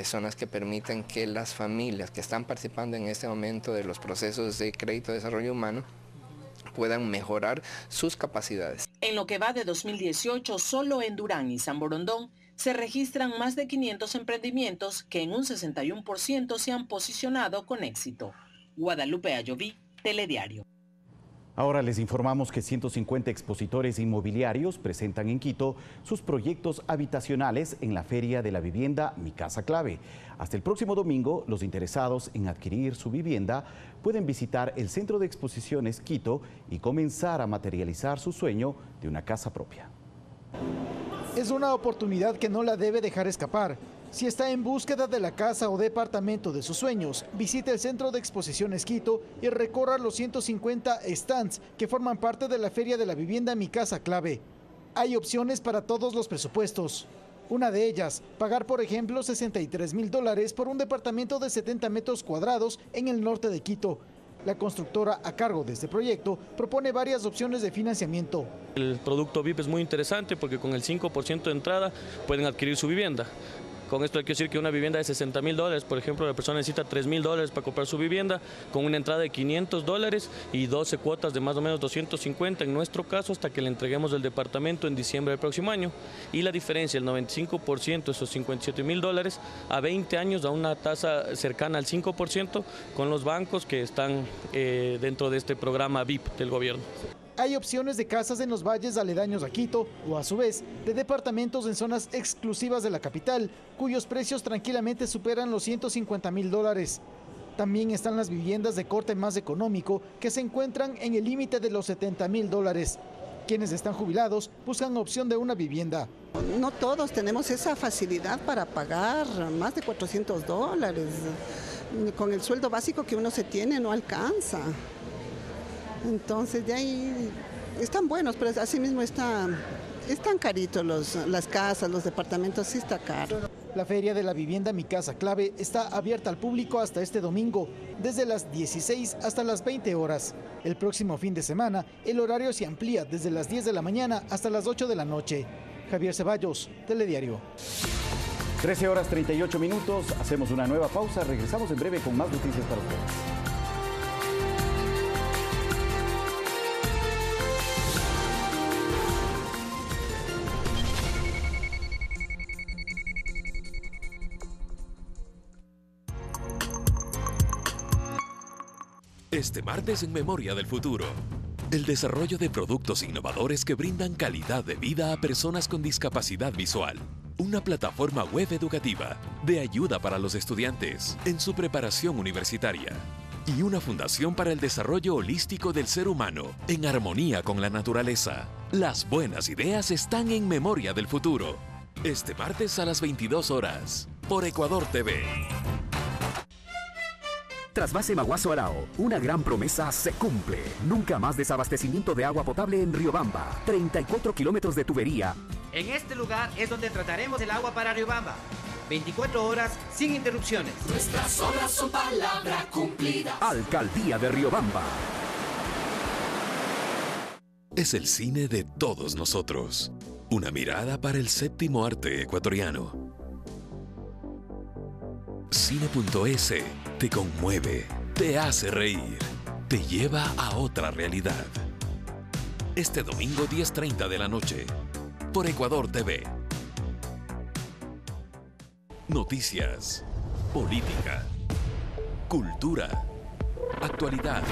Speaker 10: son las que permiten que las familias que están participando en este momento de los procesos de crédito de desarrollo humano puedan mejorar sus capacidades.
Speaker 6: En lo que va de 2018, solo en Durán y San Borondón se registran más de 500 emprendimientos que en un 61% se han posicionado con éxito. Guadalupe Ayoví, Telediario.
Speaker 3: Ahora les informamos que 150 expositores inmobiliarios presentan en Quito sus proyectos habitacionales en la Feria de la Vivienda Mi Casa Clave. Hasta el próximo domingo, los interesados en adquirir su vivienda pueden visitar el Centro de Exposiciones Quito y comenzar a materializar su sueño de una casa propia.
Speaker 12: Es una oportunidad que no la debe dejar escapar. Si está en búsqueda de la casa o departamento de sus sueños, visite el Centro de Exposiciones Quito y recorra los 150 stands que forman parte de la Feria de la Vivienda Mi Casa Clave. Hay opciones para todos los presupuestos. Una de ellas, pagar por ejemplo $63.000 por un departamento de 70 metros cuadrados en el norte de Quito. La constructora a cargo de este proyecto propone varias opciones de financiamiento.
Speaker 13: El producto VIP es muy interesante porque con el 5% de entrada pueden adquirir su vivienda. Con esto hay que decir que una vivienda de $60.000, por ejemplo, la persona necesita $3.000 para comprar su vivienda, con una entrada de $500 y 12 cuotas de más o menos 250 en nuestro caso, hasta que le entreguemos el departamento en diciembre del próximo año. Y la diferencia, el 95%, esos $57.000, a 20 años a una tasa cercana al 5% con los bancos que están dentro de este programa VIP del gobierno.
Speaker 12: Hay opciones de casas en los valles aledaños a Quito o a su vez de departamentos en zonas exclusivas de la capital, cuyos precios tranquilamente superan los $150.000. También están las viviendas de corte más económico que se encuentran en el límite de los $70.000. Quienes están jubilados buscan opción de una vivienda.
Speaker 14: No todos tenemos esa facilidad para pagar más de $400. Con el sueldo básico que uno se tiene no alcanza. Entonces de ahí están buenos, pero asimismo están caritos las casas, los departamentos, sí está caro.
Speaker 12: La Feria de la Vivienda Mi Casa Clave está abierta al público hasta este domingo, desde las 16 hasta las 20 horas. El próximo fin de semana, el horario se amplía desde las 10 de la mañana hasta las 8 de la noche. Javier Ceballos, Telediario.
Speaker 3: 13 horas 38 minutos, hacemos una nueva pausa, regresamos en breve con más noticias para ustedes.
Speaker 15: Este martes en Memoria del Futuro, el desarrollo de productos innovadores que brindan calidad de vida a personas con discapacidad visual. Una plataforma web educativa de ayuda para los estudiantes en su preparación universitaria. Y una fundación para el desarrollo holístico del ser humano en armonía con la naturaleza. Las buenas ideas están en Memoria del Futuro. Este martes a las 22 horas, por Ecuador TV.
Speaker 17: Trasvase Maguazo Arao, una gran promesa se cumple. Nunca más desabastecimiento de agua potable en Riobamba. 34 kilómetros de tubería.
Speaker 29: En este lugar es donde trataremos el agua para Riobamba.
Speaker 1: 24 horas sin interrupciones.
Speaker 4: Nuestras obras son palabra cumplida.
Speaker 17: Alcaldía de Riobamba.
Speaker 15: Es el cine de todos nosotros. Una mirada para el séptimo arte ecuatoriano. Cine.es te conmueve, te hace reír, te lleva a otra realidad. Este domingo 10:30 de la noche, por Ecuador TV. Noticias, política, cultura, actualidad.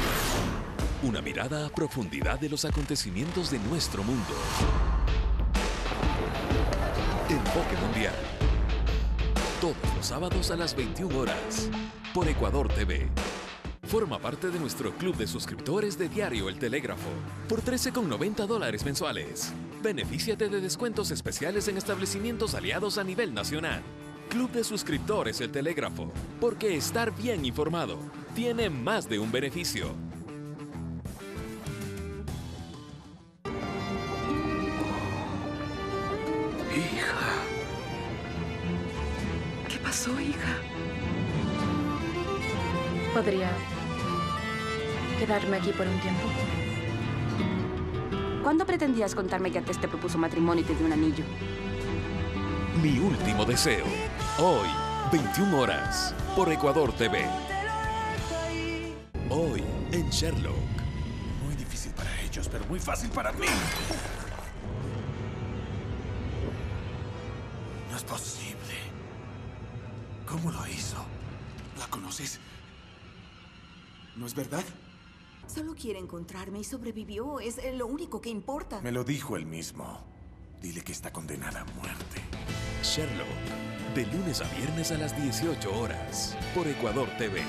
Speaker 15: Una mirada a profundidad de los acontecimientos de nuestro mundo. Enfoque Mundial. Todos los sábados a las 21 horas, por Ecuador TV. Forma parte de nuestro club de suscriptores de Diario El Telégrafo por $13,90 mensuales. Benefíciate de descuentos especiales en establecimientos aliados a nivel nacional. Club de suscriptores El Telégrafo, porque estar bien informado tiene más de un beneficio.
Speaker 5: Hija. ¿Qué pasó, hija?
Speaker 16: Podría quedarme aquí por un tiempo.
Speaker 18: ¿Cuándo pretendías contarme que antes te propuso matrimonio y te dio un anillo?
Speaker 15: Mi último deseo. Hoy, 21 horas, por Ecuador TV. Hoy, en Sherlock.
Speaker 19: Muy difícil para ellos, pero muy fácil para mí. No es posible. ¿Cómo lo hizo? ¿La conoces? ¿No es verdad?
Speaker 20: Solo quiere encontrarme y sobrevivió. Es lo único que importa.
Speaker 19: Me lo dijo él mismo. Dile que está condenada a muerte.
Speaker 15: Sherlock, de lunes a viernes a las 18 horas, por Ecuador TV.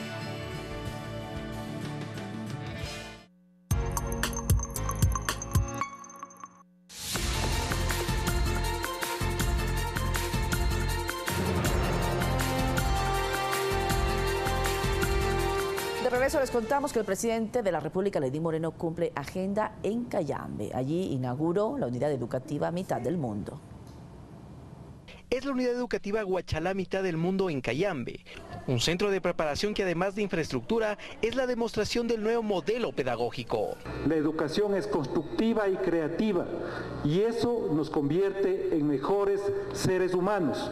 Speaker 2: De regreso les contamos que el presidente de la República, Lenín Moreno, cumple agenda en Cayambe. Allí inauguró la unidad educativa Mitad del Mundo.
Speaker 22: Es la unidad educativa Guachalá Mitad del Mundo en Cayambe, un centro de preparación que además de infraestructura es la demostración del nuevo modelo pedagógico.
Speaker 29: La educación es constructiva y creativa y eso nos convierte en mejores seres humanos.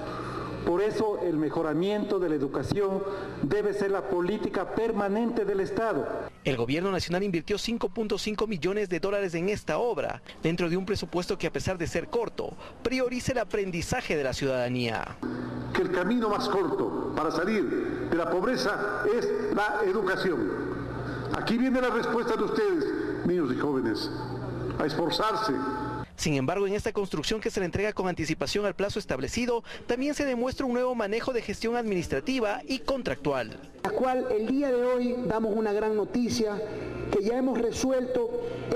Speaker 29: Por eso el mejoramiento de la educación debe ser la política permanente del Estado.
Speaker 22: El gobierno nacional invirtió $5.5 millones en esta obra, dentro de un presupuesto que, a pesar de ser corto, prioriza el aprendizaje de la ciudadanía.
Speaker 29: Que el camino más corto para salir de la pobreza es la educación. Aquí viene la respuesta de ustedes, niños y jóvenes, a esforzarse.
Speaker 22: Sin embargo, en esta construcción que se le entrega con anticipación al plazo establecido, también se demuestra un nuevo manejo de gestión administrativa y contractual.
Speaker 30: La cual el día de hoy damos una gran noticia, que ya hemos resuelto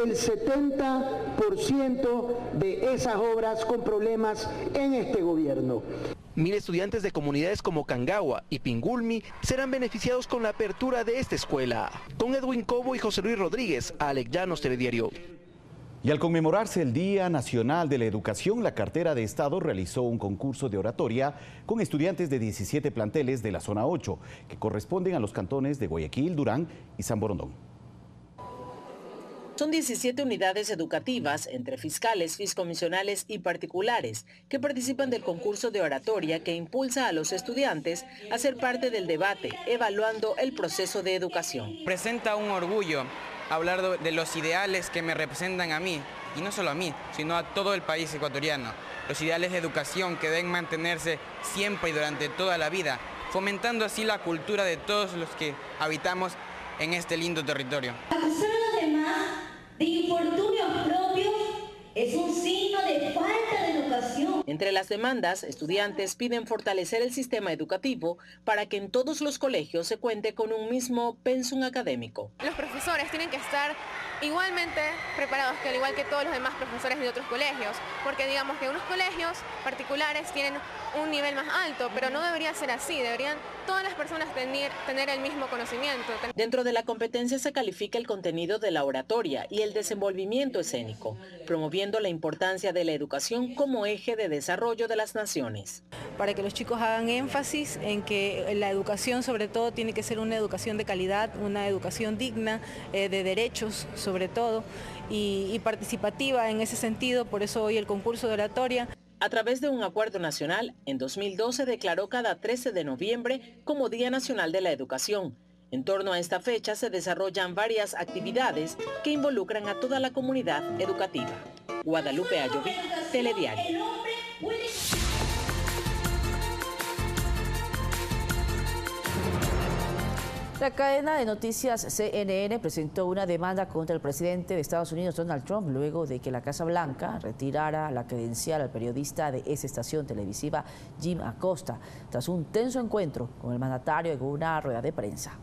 Speaker 30: el 70% de esas obras con problemas en este gobierno.
Speaker 22: 1000 estudiantes de comunidades como Cangagua y Pingulmi serán beneficiados con la apertura de esta escuela. Con Edwin Cobo y José Luis Rodríguez, Alex Llanos, Telediario.
Speaker 3: Y al conmemorarse el Día Nacional de la Educación, la Cartera de Estado realizó un concurso de oratoria con estudiantes de 17 planteles de la Zona 8, que corresponden a los cantones de Guayaquil, Durán y San Borondón.
Speaker 6: Son 17 unidades educativas, entre fiscales, fiscomisionales y particulares, que participan del concurso de oratoria que impulsa a los estudiantes a ser parte del debate, evaluando el proceso de educación.
Speaker 31: Presenta un orgullo hablar de los ideales que me representan a mí, y no solo a mí, sino a todo el país ecuatoriano. Los ideales de educación que deben mantenerse siempre y durante toda la vida, fomentando así la cultura de todos los que habitamos en este lindo territorio.
Speaker 32: Acusar a los demás de infortunios propios es un signo de falta de educación.
Speaker 6: Entre las demandas, estudiantes piden fortalecer el sistema educativo para que en todos los colegios se cuente con un mismo pensum académico.
Speaker 33: Los profesores tienen que estar
Speaker 7: igualmente preparados que al igual que todos los demás profesores de otros colegios, porque digamos que unos colegios particulares tienen un nivel más alto, pero no debería ser así, deberían todas las personas tener el mismo conocimiento.
Speaker 6: Dentro de la competencia se califica el contenido de la oratoria y el desenvolvimiento escénico, promoviendo la importancia de la educación como eje de desarrollo de las naciones.
Speaker 8: Para que los chicos hagan énfasis en que la educación sobre todo tiene que ser una educación de calidad, una educación digna, de derechos sobre todo, y participativa en ese sentido, por eso hoy el concurso de oratoria.
Speaker 6: A través de un acuerdo nacional, en 2012 declaró cada 13 de noviembre como Día Nacional de la Educación. En torno a esta fecha se desarrollan varias actividades que involucran a toda la comunidad educativa. Guadalupe Ayoví, Telediario.
Speaker 2: La cadena de noticias CNN presentó una demanda contra el presidente de Estados Unidos, Donald Trump, luego de que la Casa Blanca retirara la credencial al periodista de esa estación televisiva, Jim Acosta, tras un tenso encuentro con el mandatario en una rueda de prensa.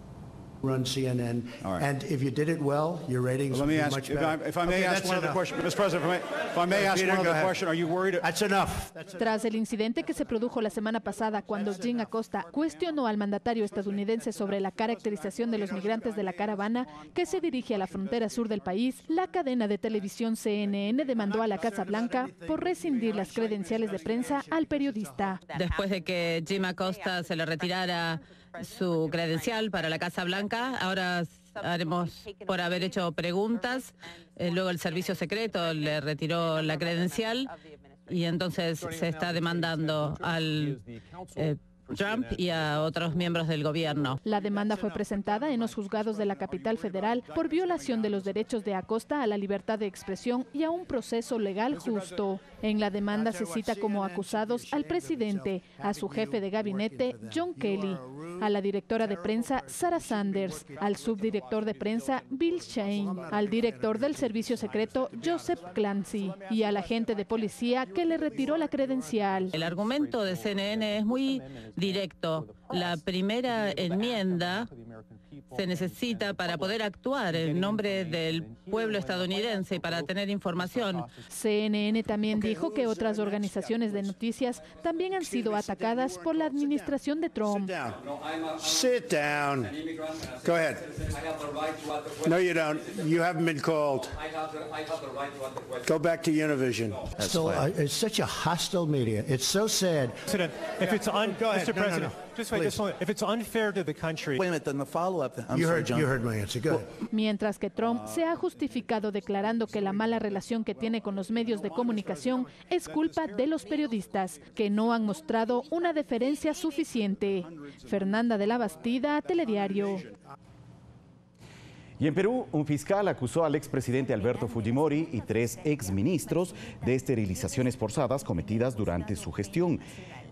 Speaker 9: Run CNN, and if you did it well, your ratings would be much better.
Speaker 11: If I may ask one other question, Mr. President, if I may ask one other question, are you worried?
Speaker 9: That's enough.
Speaker 16: Tras el incidente que se produjo la semana pasada cuando Jim Acosta cuestionó al mandatario estadounidense sobre la caracterización de los migrantes de la caravana que se dirige a la frontera sur del país, la cadena de televisión CNN demandó a la Casa Blanca por rescindir las credenciales de prensa al periodista.
Speaker 21: Después de que Jim Acosta se le retirara su credencial para la Casa Blanca, ahora haremos por haber hecho preguntas, luego el servicio secreto le retiró la credencial y entonces se está demandando al Trump y a otros miembros del gobierno.
Speaker 16: La demanda fue presentada en los juzgados de la capital federal por violación de los derechos de Acosta a la libertad de expresión y a un proceso legal justo. En la demanda se cita como acusados al presidente, a su jefe de gabinete, John Kelly, a la directora de prensa, Sarah Sanders, al subdirector de prensa, Bill Shane, al director del servicio secreto, Joseph Clancy, y al agente de policía que le retiró la credencial.
Speaker 21: El argumento de CNN es muy directo. La primera enmienda se necesita para poder actuar en nombre del pueblo estadounidense y para tener información.
Speaker 16: CNN también dijo que otras organizaciones de noticias también han sido atacadas por la administración de Trump.
Speaker 9: Sit down. Go ahead. No, you don't. You haven't been called. Go back to Univision. Still, it's such a hostile media. It's so sad.
Speaker 23: President, if it's Mr. President, just wait this moment. If it's unfair to the country. Wait a minute, then the follow-up.
Speaker 9: You heard my answer. Go ahead.
Speaker 16: Mientras que Trump se ha justificado declarando que la mala relación que tiene con los medios de comunicación es culpa de los periodistas, que no han mostrado una deferencia suficiente. Fernanda de la Bastida, Telediario.
Speaker 3: Y en Perú, un fiscal acusó al expresidente Alberto Fujimori y 3 exministros de esterilizaciones forzadas cometidas durante su gestión.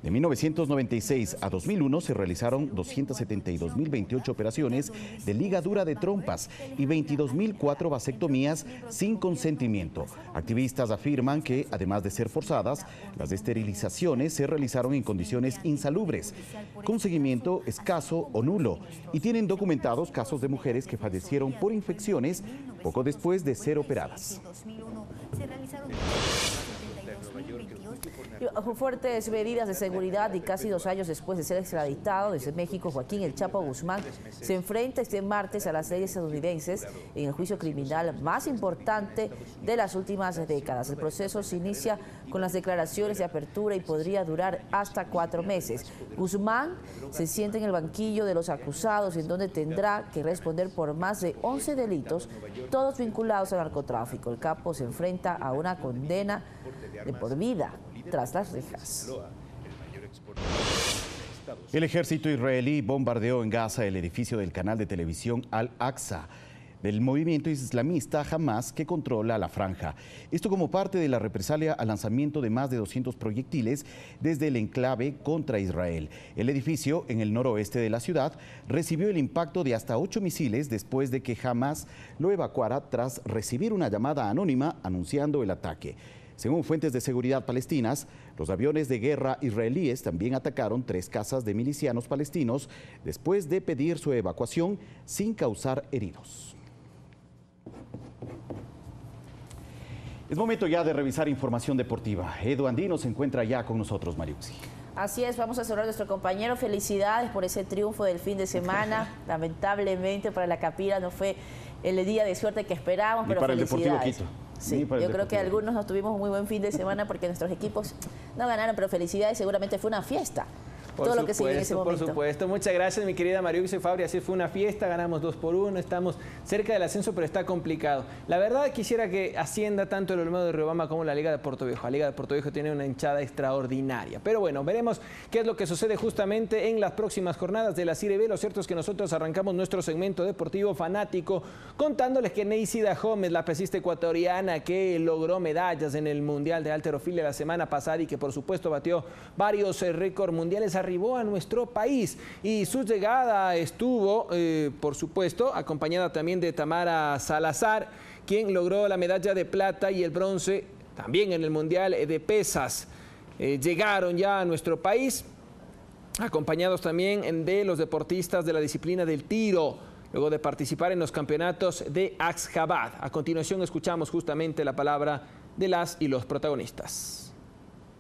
Speaker 3: De 1996 a 2001 se realizaron 272.028 operaciones de ligadura de trompas y 22.004 vasectomías sin consentimiento. Activistas afirman que, además de ser forzadas, las esterilizaciones se realizaron en condiciones insalubres, con seguimiento escaso o nulo, y tienen documentados casos de mujeres que fallecieron por infecciones poco después de ser operadas.
Speaker 2: Bajo fuertes medidas de seguridad y casi 2 años después de ser extraditado desde México, Joaquín El Chapo Guzmán se enfrenta este martes a las leyes estadounidenses en el juicio criminal más importante de las últimas décadas. El proceso se inicia con las declaraciones de apertura y podría durar hasta 4 meses. Guzmán se sienta en el banquillo de los acusados, en donde tendrá que responder por más de 11 delitos, todos vinculados al narcotráfico. El capo se enfrenta a una condena de por vida tras las rejas.
Speaker 3: El ejército israelí bombardeó en Gaza el edificio del canal de televisión Al-Aqsa del movimiento islamista Hamas, que controla la franja. Esto como parte de la represalia al lanzamiento de más de 200 proyectiles desde el enclave contra Israel. El edificio en el noroeste de la ciudad recibió el impacto de hasta 8 misiles después de que Hamas lo evacuara tras recibir una llamada anónima anunciando el ataque. Según fuentes de seguridad palestinas, los aviones de guerra israelíes también atacaron 3 casas de milicianos palestinos después de pedir su evacuación sin causar heridos. Es momento ya de revisar información deportiva. Edu Andino se encuentra ya con nosotros, Mariuxi.
Speaker 2: Así es, vamos a saludar a nuestro compañero. Felicidades por ese triunfo del fin de semana. Lamentablemente para la Capira no fue el día de suerte que esperábamos, pero
Speaker 3: para
Speaker 2: felicidades.
Speaker 3: El Deportivo Quito.
Speaker 2: Sí, yo creo que algunos no tuvimos un muy buen fin de semana porque nuestros equipos no ganaron, pero felicidades, seguramente fue una fiesta.
Speaker 1: Por
Speaker 2: todo lo que se vive en ese momento.
Speaker 1: Por supuesto. Muchas gracias, mi querida Mariuxi Fabri. Así fue una fiesta, ganamos 2-1, estamos cerca del ascenso, pero está complicado. La verdad, quisiera que ascienda tanto el Olmedo de Riobamba como la Liga de Puerto Viejo. La Liga de Puerto Viejo tiene una hinchada extraordinaria. Pero bueno, veremos qué es lo que sucede justamente en las próximas jornadas de la Serie B. Lo cierto es que nosotros arrancamos nuestro segmento deportivo fanático contándoles que Neisy Dahomes, la pesista ecuatoriana que logró medallas en el Mundial de halterofilia la semana pasada y que por supuesto batió varios récords mundiales, arribó a nuestro país y su llegada estuvo, por supuesto, acompañada también de Tamara Salazar, quien logró la medalla de plata y el bronce también en el Mundial de Pesas. Llegaron ya a nuestro país, acompañados también de los deportistas de la disciplina del tiro, luego de participar en los campeonatos de Ashgabat. A continuación escuchamos justamente la palabra de las y los protagonistas.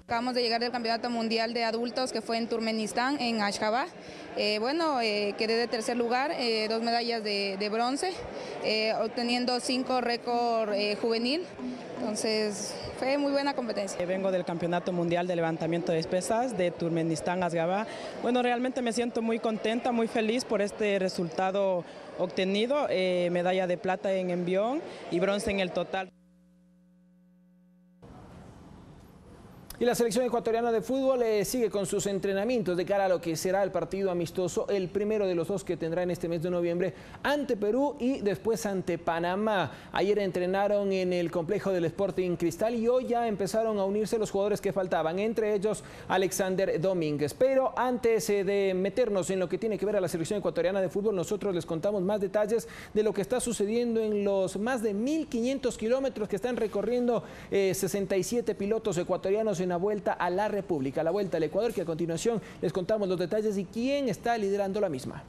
Speaker 4: Acabamos de llegar del Campeonato Mundial de Adultos que fue en Turkmenistán, en Ashgabat. Quedé de tercer lugar, 2 medallas de bronce, obteniendo 5 récords juvenil. Entonces fue muy buena competencia.
Speaker 10: Vengo del Campeonato Mundial de Levantamiento de Pesas de Turkmenistán, Ashgabat. Bueno, realmente me siento muy contenta, muy feliz por este resultado obtenido. Medalla de plata en envión y bronce en el total.
Speaker 1: Y la selección ecuatoriana de fútbol sigue con sus entrenamientos de cara a lo que será el partido amistoso, el primero de los 2 que tendrá en este mes de noviembre ante Perú y después ante Panamá. Ayer entrenaron en el complejo del Sporting Cristal y hoy ya empezaron a unirse los jugadores que faltaban, entre ellos Alexander Domínguez. Pero antes de meternos en lo que tiene que ver a la selección ecuatoriana de fútbol, nosotros les contamos más detalles de lo que está sucediendo en los más de 1.500 kilómetros que están recorriendo 67 pilotos ecuatorianos en la Vuelta a la República, la Vuelta al Ecuador, que a continuación les contamos los detalles y quién está liderando la misma.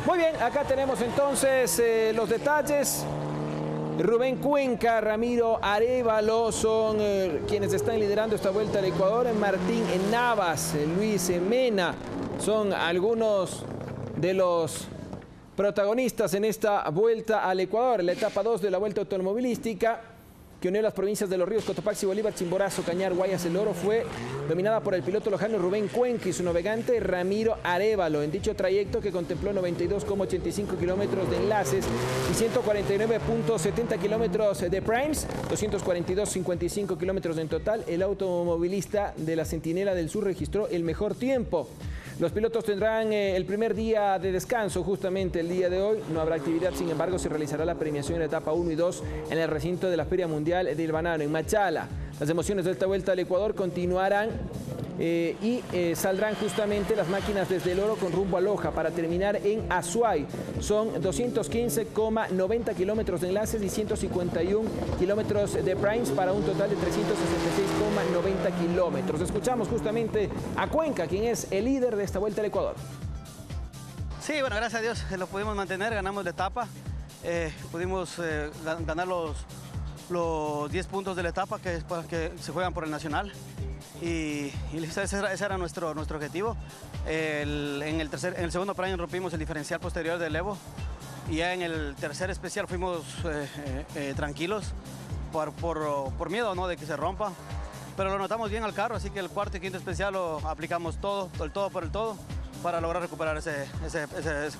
Speaker 1: Muy bien, acá tenemos entonces los detalles. Rubén Cuenca, Ramiro Arévalo son quienes están liderando esta Vuelta al Ecuador. Martín Navas, Luis Mena son algunos de los protagonistas en esta Vuelta al Ecuador, la etapa 2 de la Vuelta Automovilística que unió las provincias de Los Ríos, Cotopaxi, Bolívar, Chimborazo, Cañar, Guayas, El Oro, fue dominada por el piloto lojano Rubén Cuenca y su navegante Ramiro Arévalo en dicho trayecto que contempló 92,85 kilómetros de enlaces y 149,70 kilómetros de primes, 242,55 kilómetros en total. El automovilista de la Centinela del Sur registró el mejor tiempo. Los pilotos tendrán el primer día de descanso justamente el día de hoy. No habrá actividad, sin embargo, se realizará la premiación en la etapa 1 y 2 en el recinto de la Feria Mundial del Banano, en Machala. Las emociones de esta Vuelta al Ecuador continuarán y saldrán justamente las máquinas desde El Oro con rumbo a Loja para terminar en Azuay. Son 215,90 kilómetros de enlaces y 151 kilómetros de primes para un total de 366,90 kilómetros. Escuchamos justamente a Cuenca, quien es el líder de esta Vuelta al Ecuador.
Speaker 12: Sí, bueno, gracias a Dios lo pudimos mantener, ganamos la etapa, pudimos ganar los 10 puntos de la etapa que se juegan por el Nacional. Y ese era nuestro objetivo. En el segundo prime rompimos el diferencial posterior del Evo y ya en el tercer especial fuimos tranquilos por miedo, ¿no?, de que se rompa, pero lo notamos bien al carro, así que el cuarto y quinto especial lo aplicamos el todo por el todo para lograr recuperar ese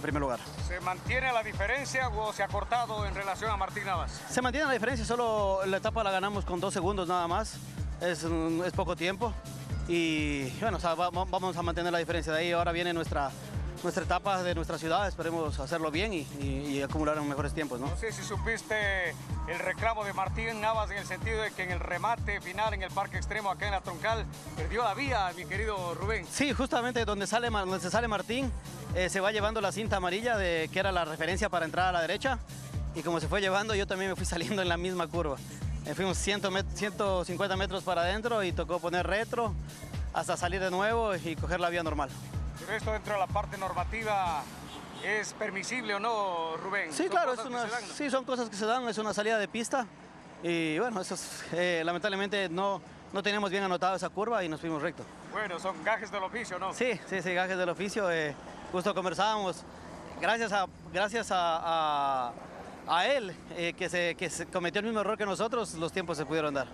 Speaker 12: primer lugar.
Speaker 13: ¿Se mantiene la diferencia o se ha cortado en relación a Martín Navas?
Speaker 12: Se mantiene la diferencia, solo la etapa la ganamos con 2 segundos nada más. Es poco tiempo y bueno, o sea, vamos a mantener la diferencia de ahí. Ahora viene nuestra etapa de nuestra ciudad, esperemos hacerlo bien y acumular mejores tiempos, ¿no?
Speaker 13: No sé si supiste el reclamo de Martín Navas en el sentido de que en el remate final en el Parque Extremo acá en la Troncal perdió la vía, mi querido Rubén.
Speaker 12: Sí, justamente donde se sale Martín se va llevando la cinta amarilla que era la referencia para entrar a la derecha y como se fue llevando yo también me fui saliendo en la misma curva. Fuimos 150 metros para adentro y tocó poner retro hasta salir de nuevo y coger la vía normal.
Speaker 13: Pero esto dentro de la parte normativa es permisible o no, Rubén.
Speaker 12: Sí, claro, sí, son cosas que se dan, es una salida de pista. Y bueno, eso es, lamentablemente no teníamos bien anotada esa curva y nos fuimos recto.
Speaker 13: Bueno, son gajes del oficio, ¿no?
Speaker 12: Sí, gajes del oficio. Justo conversábamos. Gracias a él, que se cometió el mismo error que nosotros, los tiempos se pudieron dar.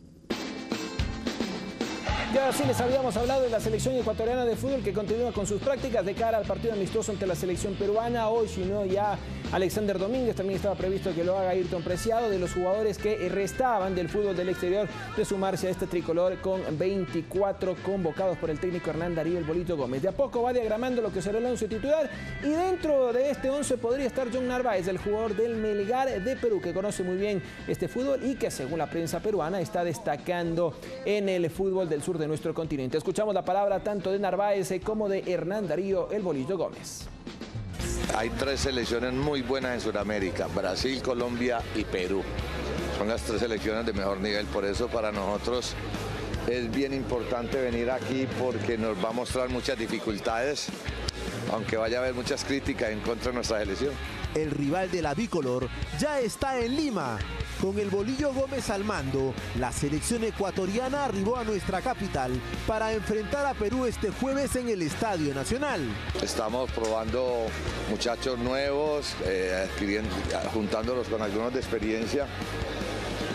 Speaker 1: Ya sí les habíamos hablado de la selección ecuatoriana de fútbol que continúa con sus prácticas de cara al partido amistoso ante la selección peruana. Hoy, si no, ya Alexander Domínguez, también estaba previsto que lo haga Ayrton Preciado, de los jugadores que restaban del fútbol del exterior, de sumarse a este tricolor con 24 convocados por el técnico Hernán Darío El Bolillo Gómez. De a poco va diagramando lo que será el 11 titular y dentro de este 11 podría estar John Narváez, el jugador del Melgar de Perú, que conoce muy bien este fútbol y que según la prensa peruana está destacando en el fútbol del sur de nuestro continente. Escuchamos la palabra tanto de Narváez como de Hernán Darío El Bolillo Gómez.
Speaker 5: Hay 3 selecciones muy buenas en Sudamérica: Brasil, Colombia y Perú. Son las 3 selecciones de mejor nivel, por eso para nosotros es bien importante venir aquí porque nos va a mostrar muchas dificultades, aunque vaya a haber muchas críticas en contra de nuestra selección.
Speaker 14: El rival de la bicolor ya está en Lima. Con el Bolillo Gómez al mando, la selección ecuatoriana arribó a nuestra capital para enfrentar a Perú este jueves en el Estadio Nacional.
Speaker 5: Estamos probando muchachos nuevos, juntándolos con algunos de experiencia.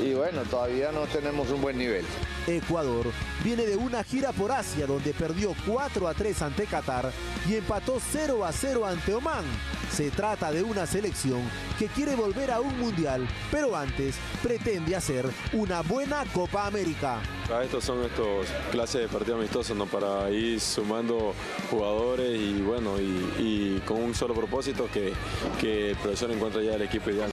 Speaker 5: Y bueno, todavía no tenemos un buen nivel.
Speaker 14: Ecuador viene de una gira por Asia donde perdió 4-3 ante Qatar y empató 0-0 ante Omán. Se trata de una selección que quiere volver a un mundial, pero antes pretende hacer una buena Copa América.
Speaker 15: Estos son clases de partidos amistosos, ¿no? Para ir sumando jugadores y bueno, y con un solo propósito, que el profesor encuentre ya el equipo ideal.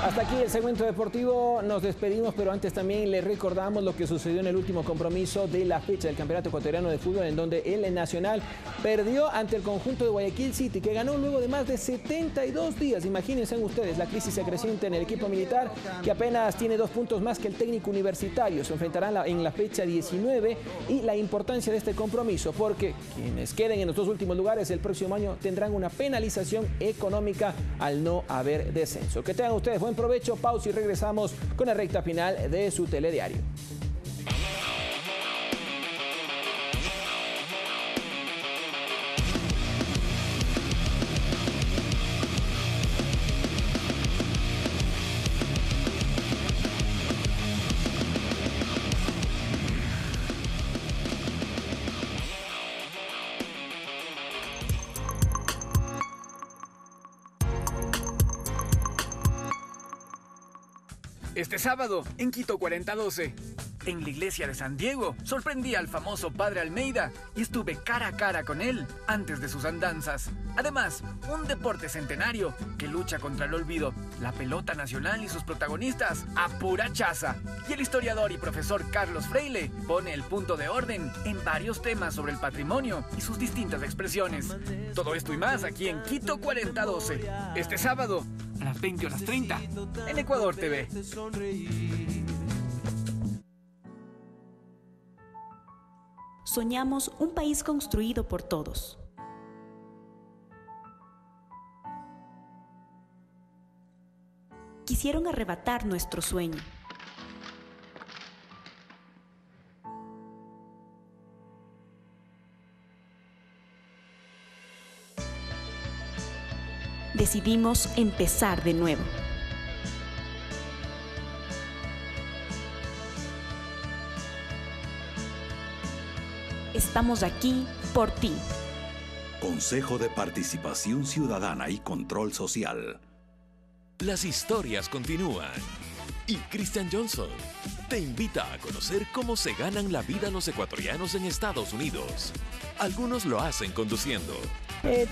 Speaker 1: Hasta aquí el segmento deportivo, nos despedimos, pero antes también les recordamos lo que sucedió en el último compromiso de la fecha del Campeonato Ecuatoriano de Fútbol, en donde el Nacional perdió ante el conjunto de Guayaquil City, que ganó luego de más de 72 días. Imagínense ustedes la crisis creciente en el equipo militar, que apenas tiene 2 puntos más que el técnico universitario. Se enfrentarán en la fecha 19 y la importancia de este compromiso, porque quienes queden en los 2 últimos lugares el próximo año tendrán una penalización económica al no haber descenso. Que tengan ustedes buen provecho, pausa y regresamos con la recta final de su telediario.
Speaker 17: Este sábado, en Quito 4012, en la iglesia de San Diego, sorprendí al famoso Padre Almeida y estuve cara a cara con él antes de sus andanzas. Además, un deporte centenario que lucha contra el olvido, la pelota nacional y sus protagonistas a pura chaza. Y el historiador y profesor Carlos Freile pone el punto de orden en varios temas sobre el patrimonio y sus distintas expresiones. Todo esto y más aquí en Quito 4012, este sábado a las 20:30 en Ecuador TV.
Speaker 18: Soñamos un país construido por todos. Quisieron arrebatar nuestro sueño. Decidimos empezar de nuevo. Estamos aquí por ti.
Speaker 19: Consejo de Participación Ciudadana y Control Social.
Speaker 20: Las historias continúan. Y Christian Johnson te invita a conocer cómo se ganan la vida los ecuatorianos en Estados Unidos. Algunos lo hacen conduciendo.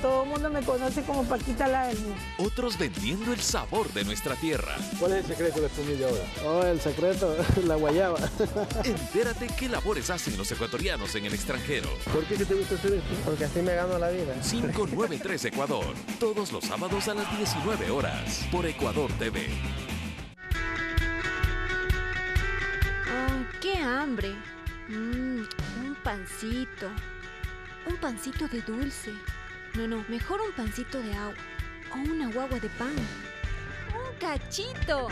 Speaker 24: Todo el mundo me conoce como Paquita la del...
Speaker 20: Otros vendiendo el sabor de nuestra tierra.
Speaker 25: ¿Cuál es el secreto de Espumilla ahora? Oh, el secreto, la guayaba.
Speaker 20: Entérate qué labores hacen los ecuatorianos en el extranjero.
Speaker 25: ¿Por qué te gusta hacer esto?
Speaker 24: Porque así me gano la vida.
Speaker 20: 593 Ecuador, todos los sábados a las 19 horas, por Ecuador TV.
Speaker 26: ¡Qué hambre! Un pancito.
Speaker 6: Un pancito de dulce. No, mejor un pancito de agua. O una guagua de pan. ¡Un cachito!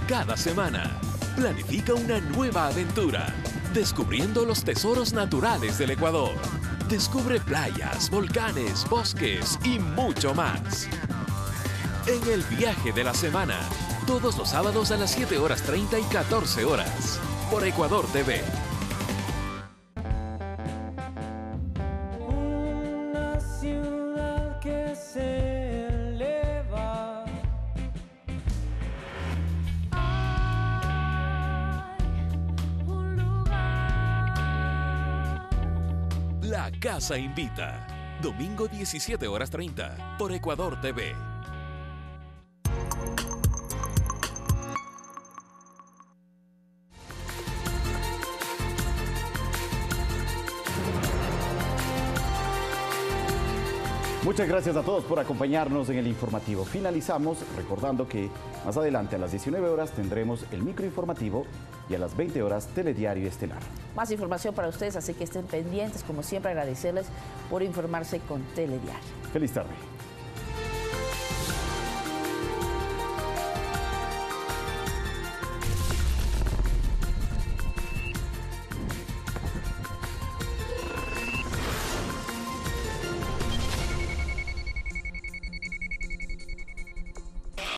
Speaker 20: Cada semana, planifica una nueva aventura, descubriendo los tesoros naturales del Ecuador. Descubre playas, volcanes, bosques y mucho más. En el viaje de la semana, todos los sábados a las 7:30 y 14 horas, por Ecuador TV.
Speaker 7: Una ciudad que se eleva.
Speaker 20: La Casa Invita, domingo 17:30, por Ecuador TV.
Speaker 3: Muchas gracias a todos por acompañarnos en el informativo. Finalizamos recordando que más adelante a las 19 horas tendremos el microinformativo y a las 20 horas Telediario Estelar.
Speaker 2: Más información para ustedes, así que estén pendientes. Como siempre, agradecerles por informarse con Telediario.
Speaker 3: Feliz tarde.